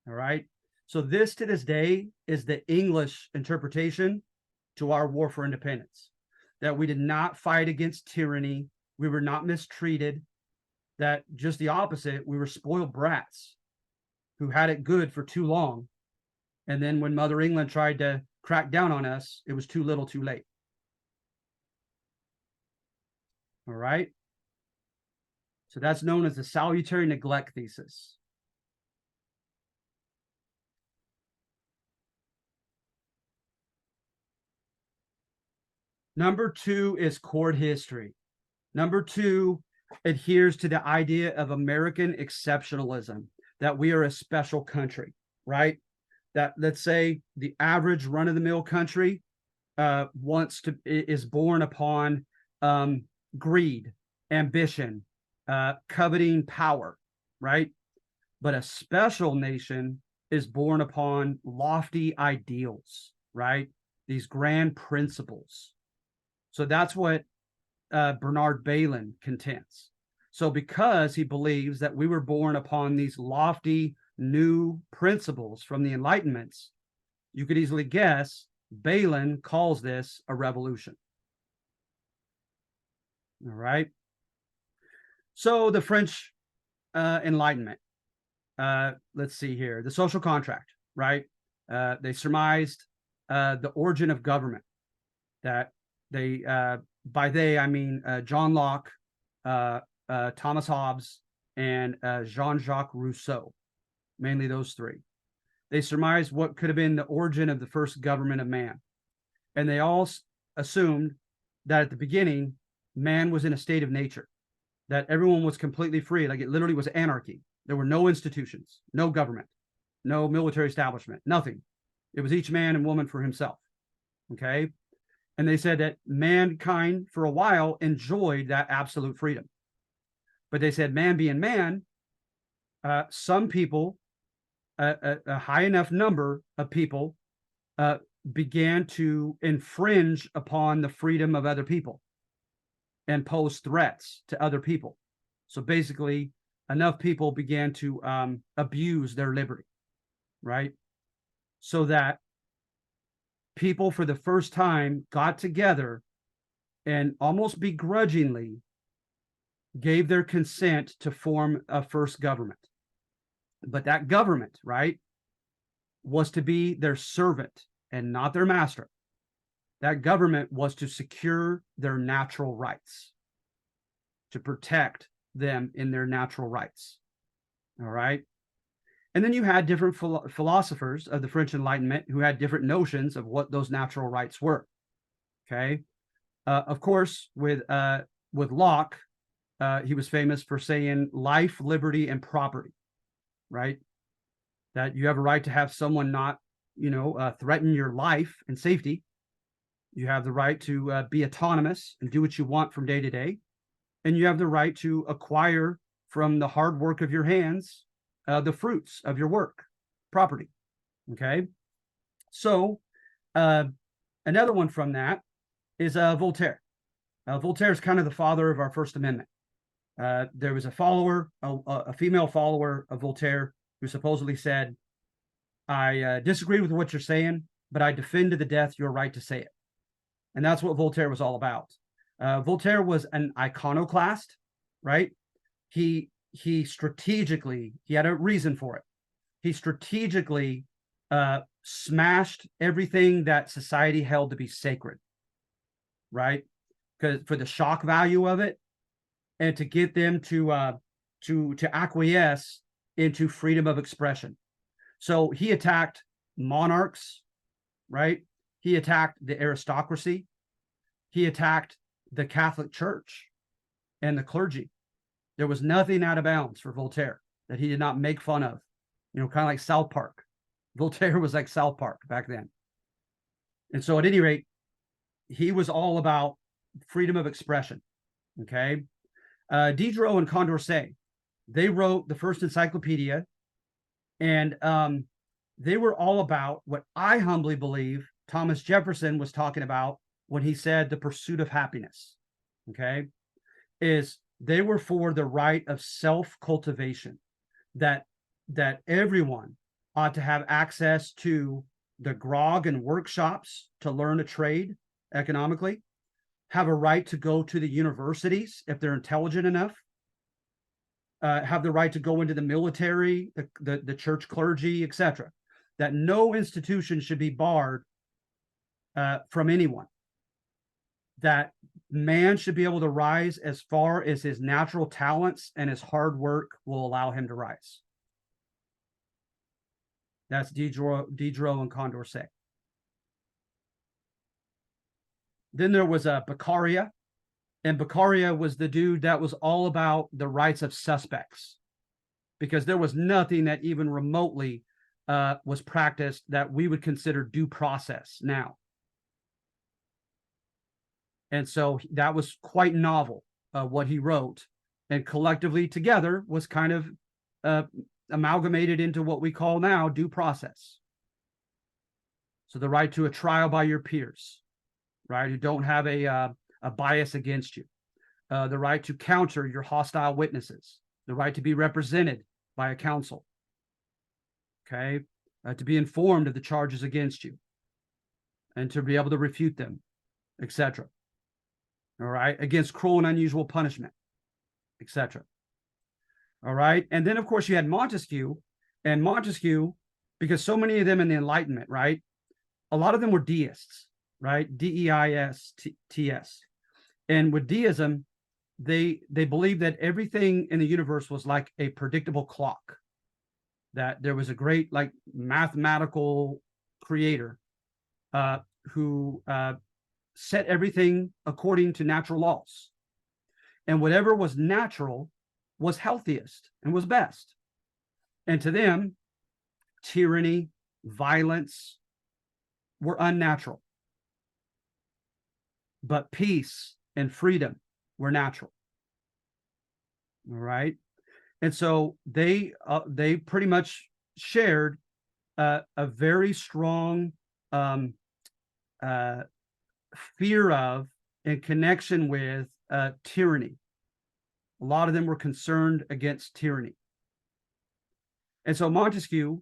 All right. So this to this day is the English interpretation to our war for independence, that we did not fight against tyranny, we were not mistreated, that just the opposite, we were spoiled brats who had it good for too long. And then when Mother England tried to crack down on us, it was too little too late. All right. So that's known as the salutary neglect thesis. Number 2 is court history. Number 2 adheres to the idea of American exceptionalism, that we are a special country, right? That, let's say, the average run-of-the-mill country is born upon greed, ambition, coveting power, right? But a special nation is born upon lofty ideals, right? These grand principles. So that's what Bernard Bailyn contends. So because he believes that we were born upon these lofty new principles from the Enlightenments, you could easily guess Bailyn calls this a revolution. All right. So the French Enlightenment, let's see here, the social contract, right? They surmised the origin of government, that they, by they, I mean John Locke, Thomas Hobbes, and Jean-Jacques Rousseau, mainly those three. They surmised what could have been the origin of the first government of man. And they all assumed that at the beginning, man was in a state of nature, that everyone was completely free. Like it literally was anarchy. There were no institutions, no government, no military establishment, nothing. It was each man and woman for himself. Okay. And they said that mankind for a while enjoyed that absolute freedom. But they said, man being man, some people, a high enough number of people began to infringe upon the freedom of other people and pose threats to other people. So basically, enough people began to abuse their liberty, right? So that people for the first time got together and almost begrudgingly gave their consent to form a first government. But that government, right, was to be their servant and not their master. That government was to secure their natural rights, to protect them in their natural rights. All right. And then you had different philosophers of the French Enlightenment who had different notions of what those natural rights were. Okay. Of course, with Locke, he was famous for saying life, liberty, and property, right? That you have a right to have someone not, threaten your life and safety. You have the right to be autonomous and do what you want from day to day. And you have the right to acquire from the hard work of your hands the fruits of your work, property. Okay. So another one from that is Voltaire. Voltaire is kind of the father of our First Amendment. There was a follower, a female follower of Voltaire, who supposedly said, I disagree with what you're saying, but I defend to the death your right to say it. And that's what Voltaire was all about. Voltaire was an iconoclast, right? He strategically, he had a reason for it. He strategically smashed everything that society held to be sacred, right? Because for the shock value of it, and to get them to acquiesce into freedom of expression. So he attacked monarchs, right? He attacked the aristocracy. He attacked the Catholic Church and the clergy. There was nothing out of bounds for Voltaire that he did not make fun of, kind of like South Park. Voltaire was like South Park back then. And so at any rate, he was all about freedom of expression, okay? Diderot and Condorcet, they wrote the first encyclopedia, and they were all about what I humbly believe Thomas Jefferson was talking about when he said the pursuit of happiness, okay, is they were for the right of self-cultivation, that everyone ought to have access to the grog and workshops to learn a trade economically, have a right to go to the universities if they're intelligent enough, have the right to go into the military, the church clergy, etc. That no institution should be barred from anyone. That man should be able to rise as far as his natural talents and his hard work will allow him to rise. That's Diderot and Condorcet. Then there was Beccaria, and Beccaria was the dude that was all about the rights of suspects, because there was nothing that even remotely was practiced that we would consider due process now. And so that was quite novel, what he wrote, and collectively together was kind of amalgamated into what we call now due process. So the right to a trial by your peers, right, who don't have a bias against you, the right to counter your hostile witnesses, the right to be represented by a counsel, okay, to be informed of the charges against you, and to be able to refute them, etc. All right, against cruel and unusual punishment, etc. All right, and then of course you had Montesquieu, and Montesquieu, because so many of them in the Enlightenment, right, a lot of them were deists, right, D-E-I-S-T-S, and with deism, they believed that everything in the universe was like a predictable clock, that there was a great like mathematical creator who set everything according to natural laws, and whatever was natural was healthiest and was best. And to them, tyranny, violence were unnatural, but peace and freedom were natural. All right, and so they pretty much shared a very strong fear of and connection with tyranny. A lot of them were concerned against tyranny. And so Montesquieu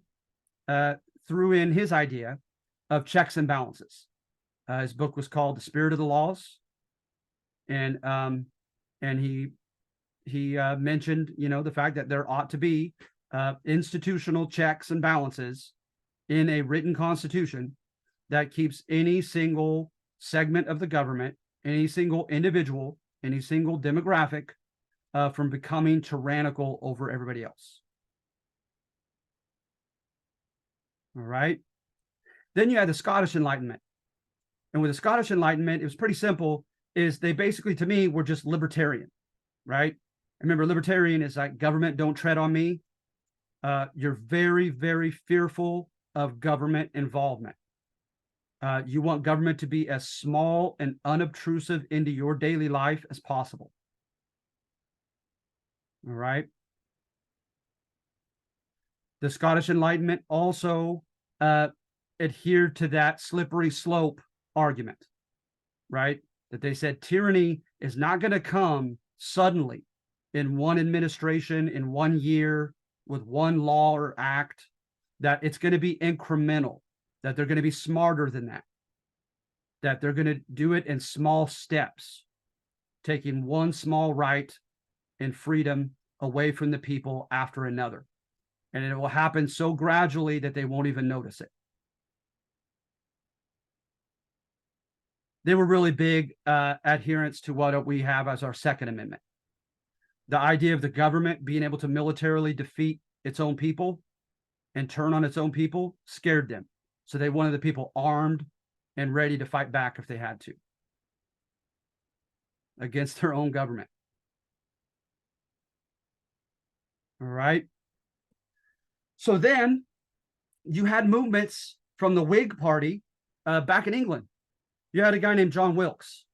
threw in his idea of checks and balances. His book was called The Spirit of the Laws. And he mentioned, the fact that there ought to be institutional checks and balances in a written constitution that keeps any single segment of the government, any single individual, any single demographic from becoming tyrannical over everybody else. All right. Then you had the Scottish Enlightenment. And with the Scottish Enlightenment, it was pretty simple, is they basically, to me, were just libertarian, right? Remember, libertarian is like government don't tread on me. You're very, very fearful of government involvement. You want government to be as small and unobtrusive into your daily life as possible. All right. The Scottish Enlightenment also adhered to that slippery slope argument, right? That they said tyranny is not going to come suddenly in one administration, in 1 year, with one law or act, that it's going to be incremental, that they're going to be smarter than that they're going to do it in small steps, taking one small right and freedom away from the people after another. And it will happen so gradually that they won't even notice it. They were really big adherents to what we have as our Second Amendment. The idea of the government being able to militarily defeat its own people and turn on its own people scared them. So they wanted the people armed and ready to fight back if they had to against their own government. All right. So then you had movements from the Whig Party back in England. You had a guy named John Wilkes.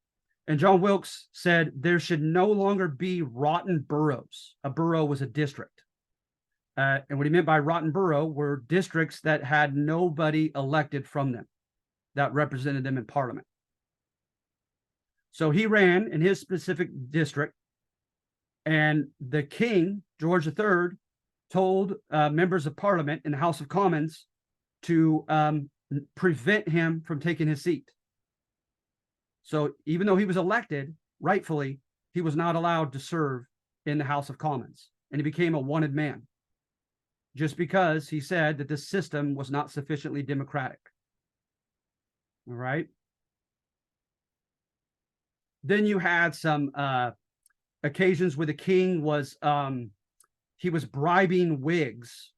And John Wilkes said there should no longer be rotten boroughs. A borough was a district. And what he meant by rotten borough were districts that had nobody elected from them that represented them in Parliament. So he ran in his specific district, and the King, George III, told members of Parliament in the House of Commons to prevent him from taking his seat. So even though he was elected rightfully, he was not allowed to serve in the House of Commons, and he became a wanted man just because he said that the system was not sufficiently democratic. All right. Then you had some occasions where the king was he was bribing Whigs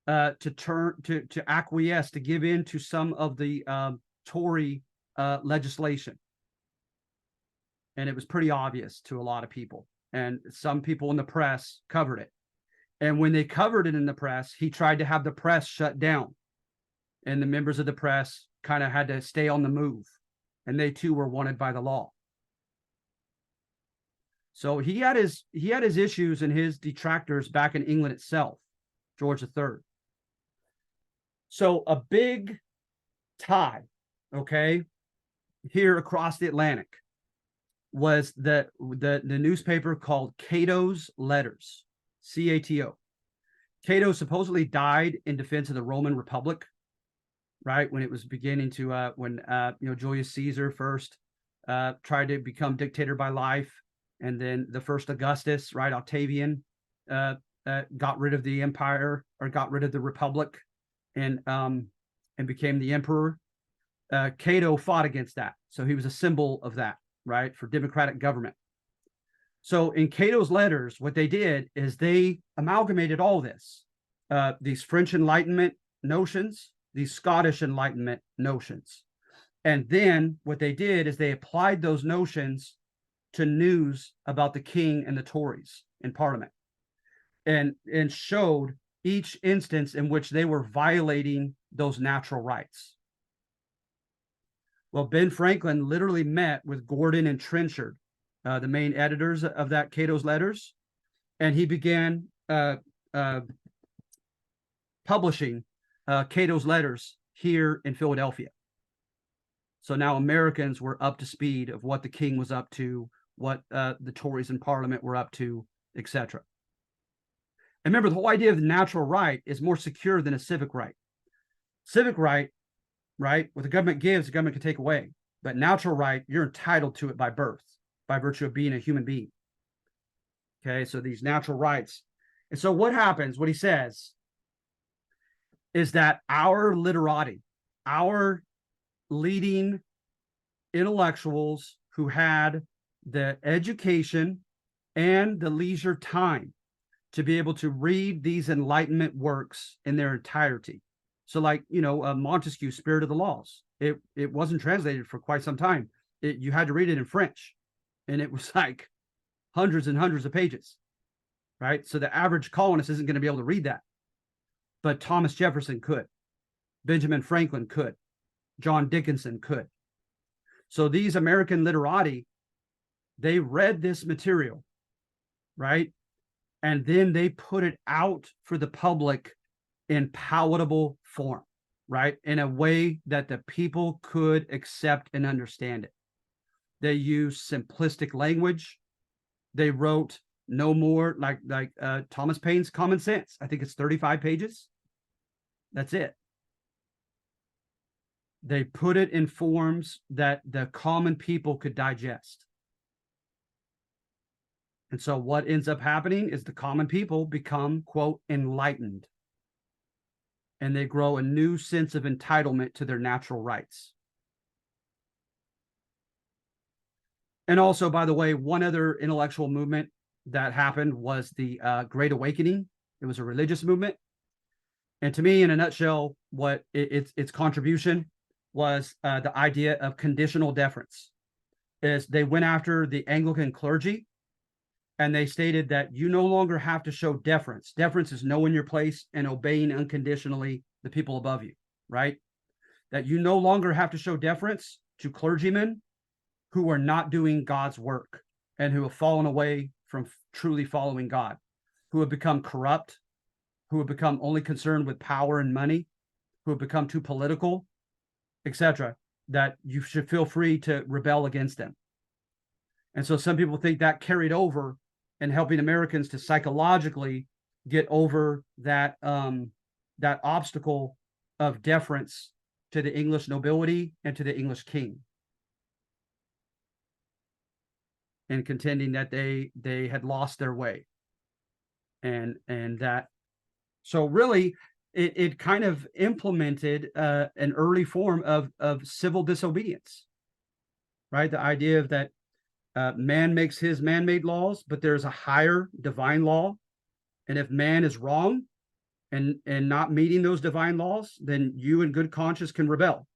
to acquiesce, to give in to some of the Tory legislation. And it was pretty obvious to a lot of people. And some people in the press covered it. And when they covered it in the press, he tried to have the press shut down. And the members of the press kind of had to stay on the move. And they too were wanted by the law. So he had his issues and his detractors back in England itself, George III. So a big tie, okay, here across the Atlantic was the newspaper called Cato's Letters, C-A-T-O. Cato supposedly died in defense of the Roman Republic, right, when it was beginning to when Julius Caesar first tried to become dictator by life, and then the first Augustus, right, Octavian, got rid of the empire, or got rid of the republic, and became the emperor. Cato fought against that, so he was a symbol of that, right, for democratic government. So in Cato's letters, what they did is they amalgamated all this, these French Enlightenment notions, these Scottish Enlightenment notions. And then what they did is they applied those notions to news about the king and the Tories in Parliament, and showed each instance in which they were violating those natural rights. Well, Ben Franklin literally met with Gordon and Trenchard, the main editors of that Cato's Letters, and he began publishing Cato's Letters here in Philadelphia. So now Americans were up to speed of what the king was up to, what the Tories in Parliament were up to, etc. And remember, the whole idea of the natural right is more secure than a civic right. Civic right, what the government gives, the government can take away. But natural right, you're entitled to it by birth, by virtue of being a human being. Okay, so these natural rights. And so what happens, what he says, is that our literati, our leading intellectuals who had the education and the leisure time to be able to read these Enlightenment works in their entirety. So like, Montesquieu, Spirit of the Laws, it wasn't translated for quite some time. You had to read it in French, and it was like hundreds and hundreds of pages, right? So the average colonist isn't going to be able to read that. But Thomas Jefferson could. Benjamin Franklin could. John Dickinson could. So these American literati, they read this material, right? And then they put it out for the public in palatable form, right? In a way that the people could accept and understand it. They used simplistic language. They wrote no more like Thomas Paine's Common Sense. I think it's 35 pages. That's it. They put it in forms that the common people could digest. And so what ends up happening is the common people become, quote, enlightened. And they grow a new sense of entitlement to their natural rights. And also, by the way, one other intellectual movement that happened was the Great Awakening. It was a religious movement. And to me, in a nutshell, what its contribution was the idea of conditional deference. Is they went after the Anglican clergy, and they stated that you no longer have to show deference. Deference is knowing your place and obeying unconditionally the people above you, right? That you no longer have to show deference to clergymen who are not doing God's work and who have fallen away from truly following God, who have become corrupt, who have become only concerned with power and money, who have become too political, etc., that you should feel free to rebel against them. And so some people think that carried over in helping Americans to psychologically get over that that obstacle of deference to the English nobility and to the English king, and contending that they had lost their way, and that, so really it kind of implemented an early form of civil disobedience, right? The idea of that man makes his man-made laws, but there's a higher divine law, and if man is wrong and not meeting those divine laws, then you in good conscience can rebel.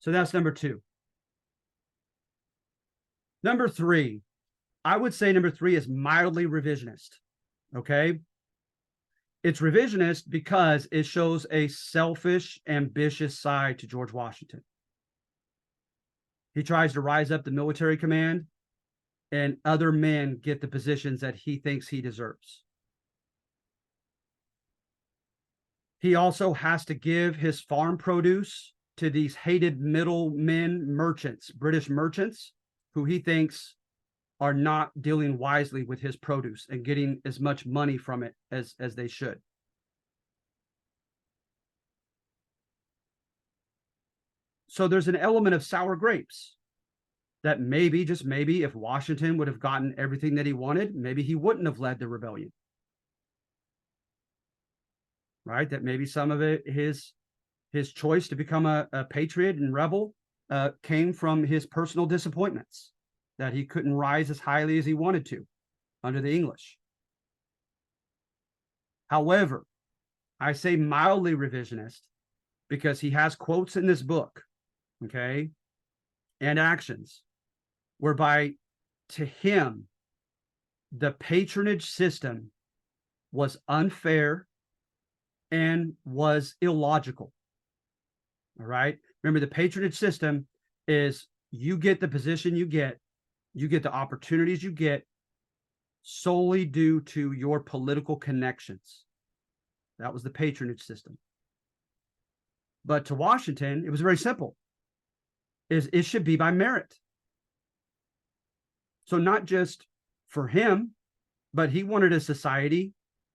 So that's number two. Number three, I would say number three is mildly revisionist. Okay. It's revisionist because it shows a selfish, ambitious side to George Washington. He tries to rise up the military command, and other men get the positions that he thinks he deserves. He also has to give his farm produce to these hated middlemen merchants, British merchants, who he thinks are not dealing wisely with his produce and getting as much money from it as they should. So there's an element of sour grapes that maybe, just maybe, if Washington would have gotten everything that he wanted, maybe he wouldn't have led the rebellion. Right? That maybe some of it, his choice to become a patriot and rebel came from his personal disappointments, that he couldn't rise as highly as he wanted to under the English. However, I say mildly revisionist because he has quotes in this book, okay, and actions whereby to him the patronage system was unfair and was illogical. All right. Remember, the patronage system is you get the position you get the opportunities you get solely due to your political connections. That was the patronage system. But to Washington, it was very simple. It should be by merit. So not just for him, but he wanted a society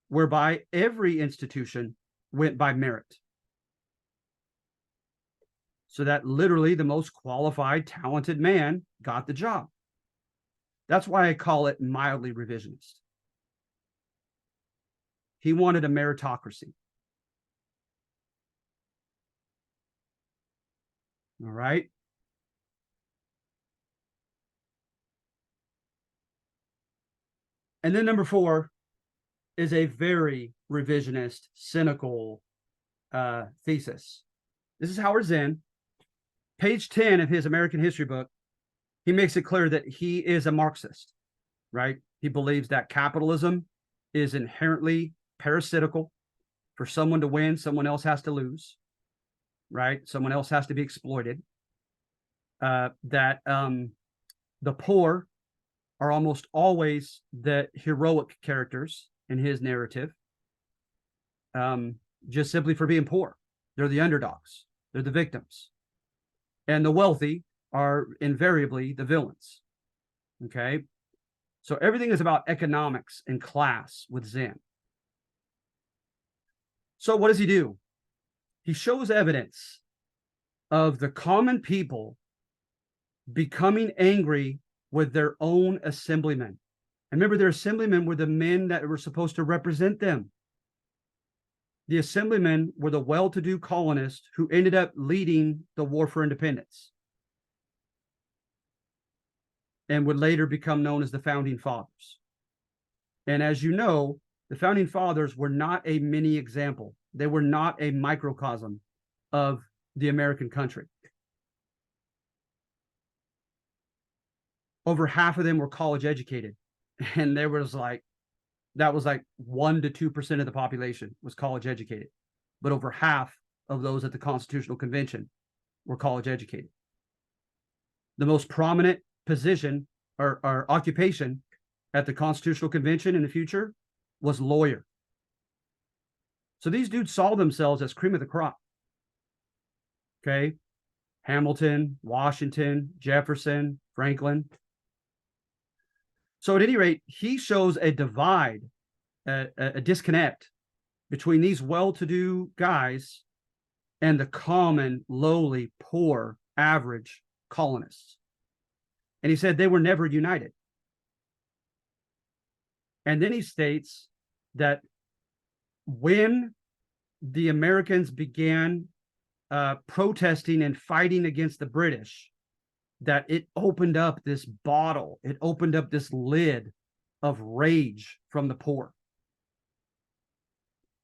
whereby every institution went by merit. So that literally the most qualified, talented man got the job. That's why I call it mildly revisionist. He wanted a meritocracy. All right. And then number four is a very revisionist, cynical thesis. This is Howard Zinn. Page 10 of his American history book, he makes it clear that he is a Marxist, right? He believes that capitalism is inherently parasitical. For someone to win, someone else has to lose, right? Someone else has to be exploited. That the poor are almost always the heroic characters in his narrative, just simply for being poor. They're the underdogs. They're the victims. And the wealthy are invariably the villains. Okay. So everything is about economics and class with Zinn. So what does he do? He shows evidence of the common people becoming angry with their own assemblymen. And remember, their assemblymen were the men that were supposed to represent them. The assemblymen were the well-to-do colonists who ended up leading the War for Independence and would later become known as the Founding Fathers. And as you know, the Founding Fathers were not a mini example. They were not a microcosm of the American country. Over half of them were college educated, and there was like, that was like 1 to 2% of the population was college educated, but over half of those at the Constitutional Convention were college educated. The most prominent position or occupation at the Constitutional Convention in the future was lawyer. So these dudes saw themselves as cream of the crop. Okay. Hamilton, Washington, Jefferson, Franklin. So at any rate, he shows a divide, a disconnect between these well-to-do guys and the common, lowly, poor, average colonists. And he said they were never united. And then he states that when the Americans began protesting and fighting against the British, that it opened up this bottle, it opened up this lid of rage from the poor.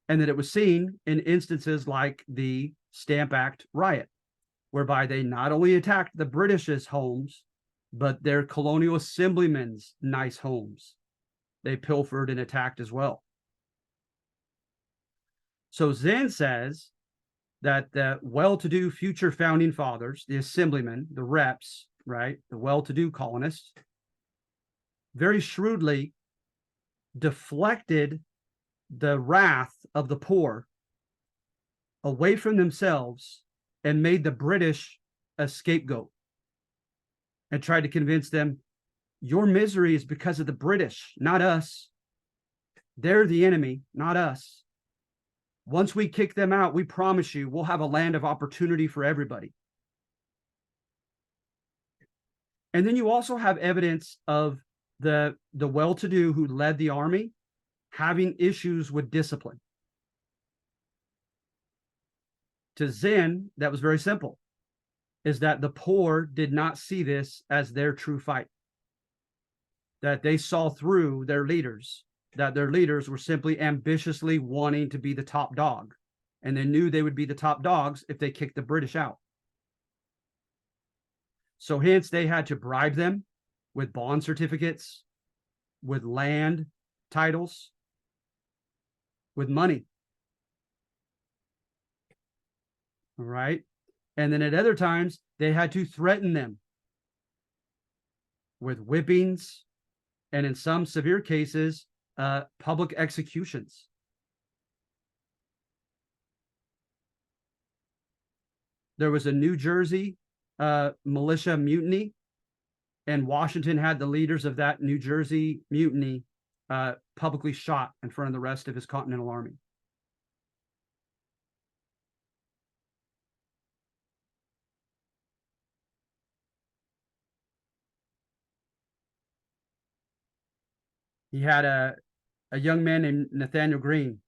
And that it was seen in instances like the Stamp Act riot, whereby they not only attacked the British's homes, but their colonial assemblymen's nice homes. They pilfered and attacked as well. So Zinn says that the well-to-do future founding fathers, the assemblymen, the reps, right, the well-to-do colonists, very shrewdly deflected the wrath of the poor away from themselves and made the British a scapegoat and tried to convince them, your misery is because of the British, not us. They're the enemy, not us. Once we kick them out, we promise you we'll have a land of opportunity for everybody. And then you also have evidence of the well-to-do who led the army having issues with discipline. To Zinn, that was very simple, is that the poor did not see this as their true fight. That they saw through their leaders, that their leaders were simply ambitiously wanting to be the top dog. And they knew they would be the top dogs if they kicked the British out. So hence they had to bribe them with bond certificates, with land titles, with money. All right. And then at other times, they had to threaten them with whippings, and in some severe cases, public executions. There was a New Jersey militia mutiny, and Washington had the leaders of that New Jersey mutiny publicly shot in front of the rest of his Continental Army. He had a young man named Nathaniel Greene.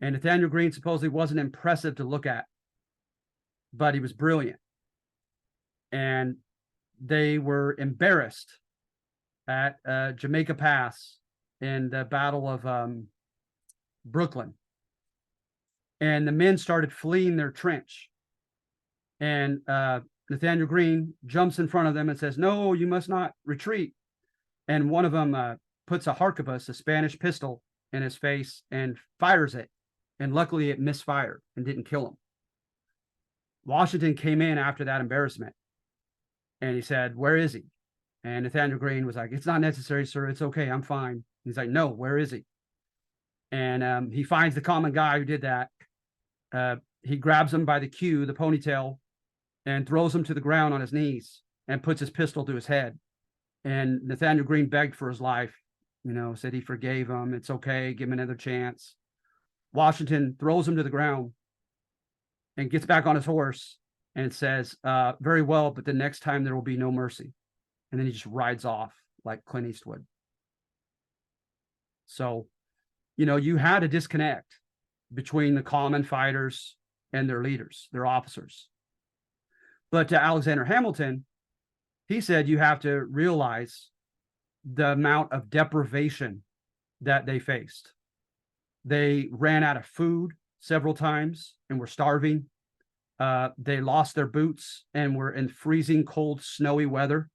And Nathaniel Greene supposedly wasn't impressive to look at, but he was brilliant. And they were embarrassed at Jamaica Pass in the Battle of Brooklyn. And the men started fleeing their trench. And Nathaniel Greene jumps in front of them and says, no, you must not retreat. And one of them puts a harquebus, a Spanish pistol, in his face and fires it. And luckily it misfired and didn't kill him. Washington came in after that embarrassment. And he said, where is he? And Nathaniel Greene was like, it's not necessary, sir. It's okay. I'm fine. He's like, no, where is he? And he finds the common guy who did that. He grabs him by the queue, the ponytail, and throws him to the ground on his knees and puts his pistol to his head. And Nathaniel Greene begged for his life, said he forgave him. It's okay. Give him another chance. Washington throws him to the ground and gets back on his horse and says, very well, but the next time there will be no mercy. And then he just rides off like Clint Eastwood. So, you had a disconnect between the common fighters and their leaders, their officers. But to Alexander Hamilton, he said you have to realize the amount of deprivation that they faced. They ran out of food several times and were starving. They lost their boots and were in freezing cold, snowy weather.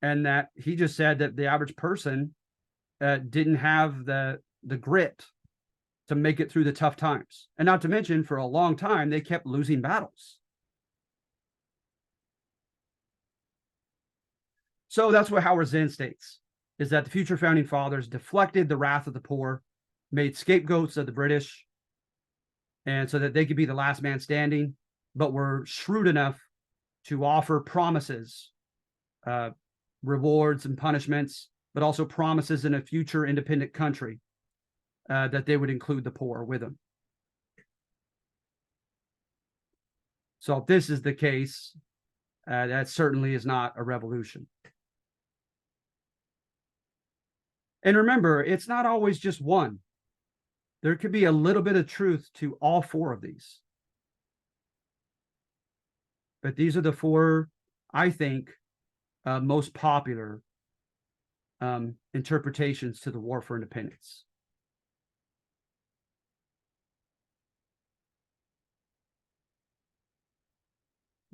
And that he just said that the average person didn't have the grit to make it through the tough times. And not to mention, for a long time, they kept losing battles. So that's what Howard Zinn states, is that the future founding fathers deflected the wrath of the poor, made scapegoats of the British, and so that they could be the last man standing, but were shrewd enough to offer promises, rewards and punishments, but also promises in a future independent country that they would include the poor with them. So if this is the case, that certainly is not a revolution. And remember, it's not always just one. There could be a little bit of truth to all four of these. But these are the four, I think, most popular interpretations to the War for Independence.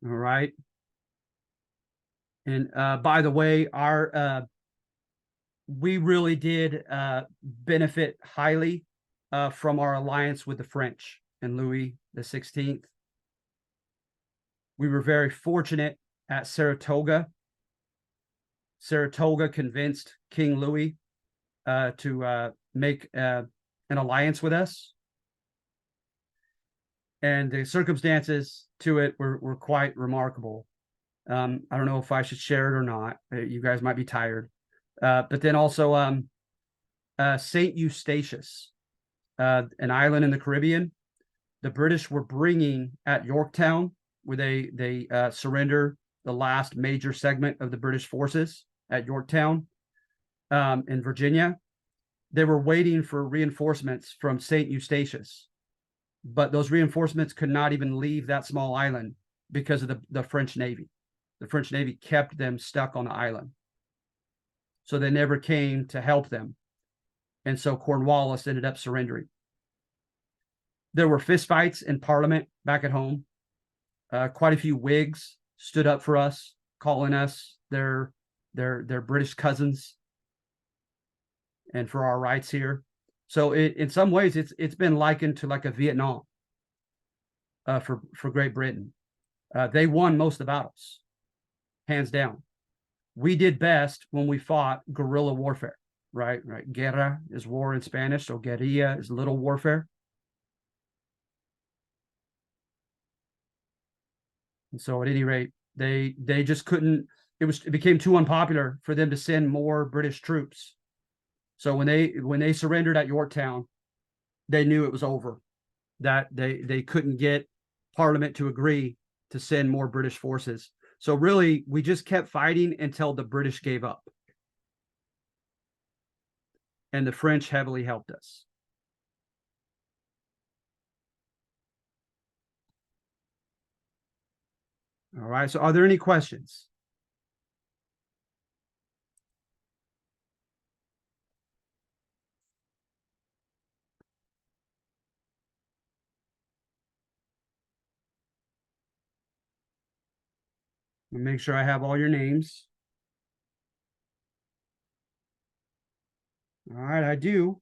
All right. And by the way, we really did benefit highly from our alliance with the French and Louis XVI. We were very fortunate at Saratoga. Saratoga convinced King Louis to make an alliance with us. And the circumstances to it were quite remarkable. I don't know if I should share it or not. You guys might be tired. But then also St. Eustatius, an island in the Caribbean. The British were bringing at Yorktown, where they surrender the last major segment of the British forces at Yorktown in Virginia. They were waiting for reinforcements from St. Eustatius, but those reinforcements could not even leave that small island because of the French Navy. The French Navy kept them stuck on the island. So they never came to help them. And so Cornwallis ended up surrendering. There were fistfights in Parliament back at home. Quite a few Whigs stood up for us, calling us their British cousins and for our rights here. So in some ways, it's been likened to like a Vietnam for Great Britain. They won most of the battles, hands down. We did best when we fought guerrilla warfare, right? Right. Guerra is war in Spanish, so guerrilla is little warfare. And so at any rate, they just couldn't. It became too unpopular for them to send more British troops. So when they surrendered at Yorktown, they knew it was over. That they couldn't get Parliament to agree to send more British forces. So really, we just kept fighting until the British gave up. And the French heavily helped us. All right, so are there any questions? I'll make sure I have all your names. All right, I do.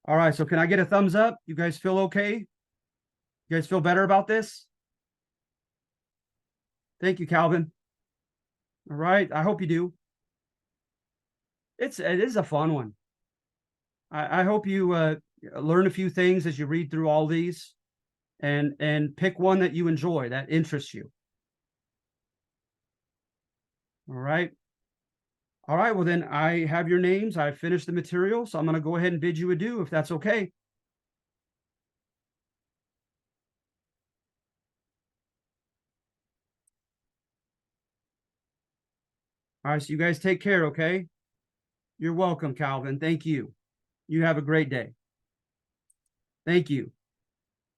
All right, so can I get a thumbs up? You guys feel okay? You guys feel better about this? Thank you, Calvin. All right, I hope you do. It is a fun one. I hope you learn a few things as you read through all these, and pick one that you enjoy, that interests you. All right. All right, well then I have your names. I finished the material, so I'm going to go ahead and bid you adieu if that's okay. All right, so you guys take care, okay? You're welcome, Calvin. Thank you. You have a great day. Thank you.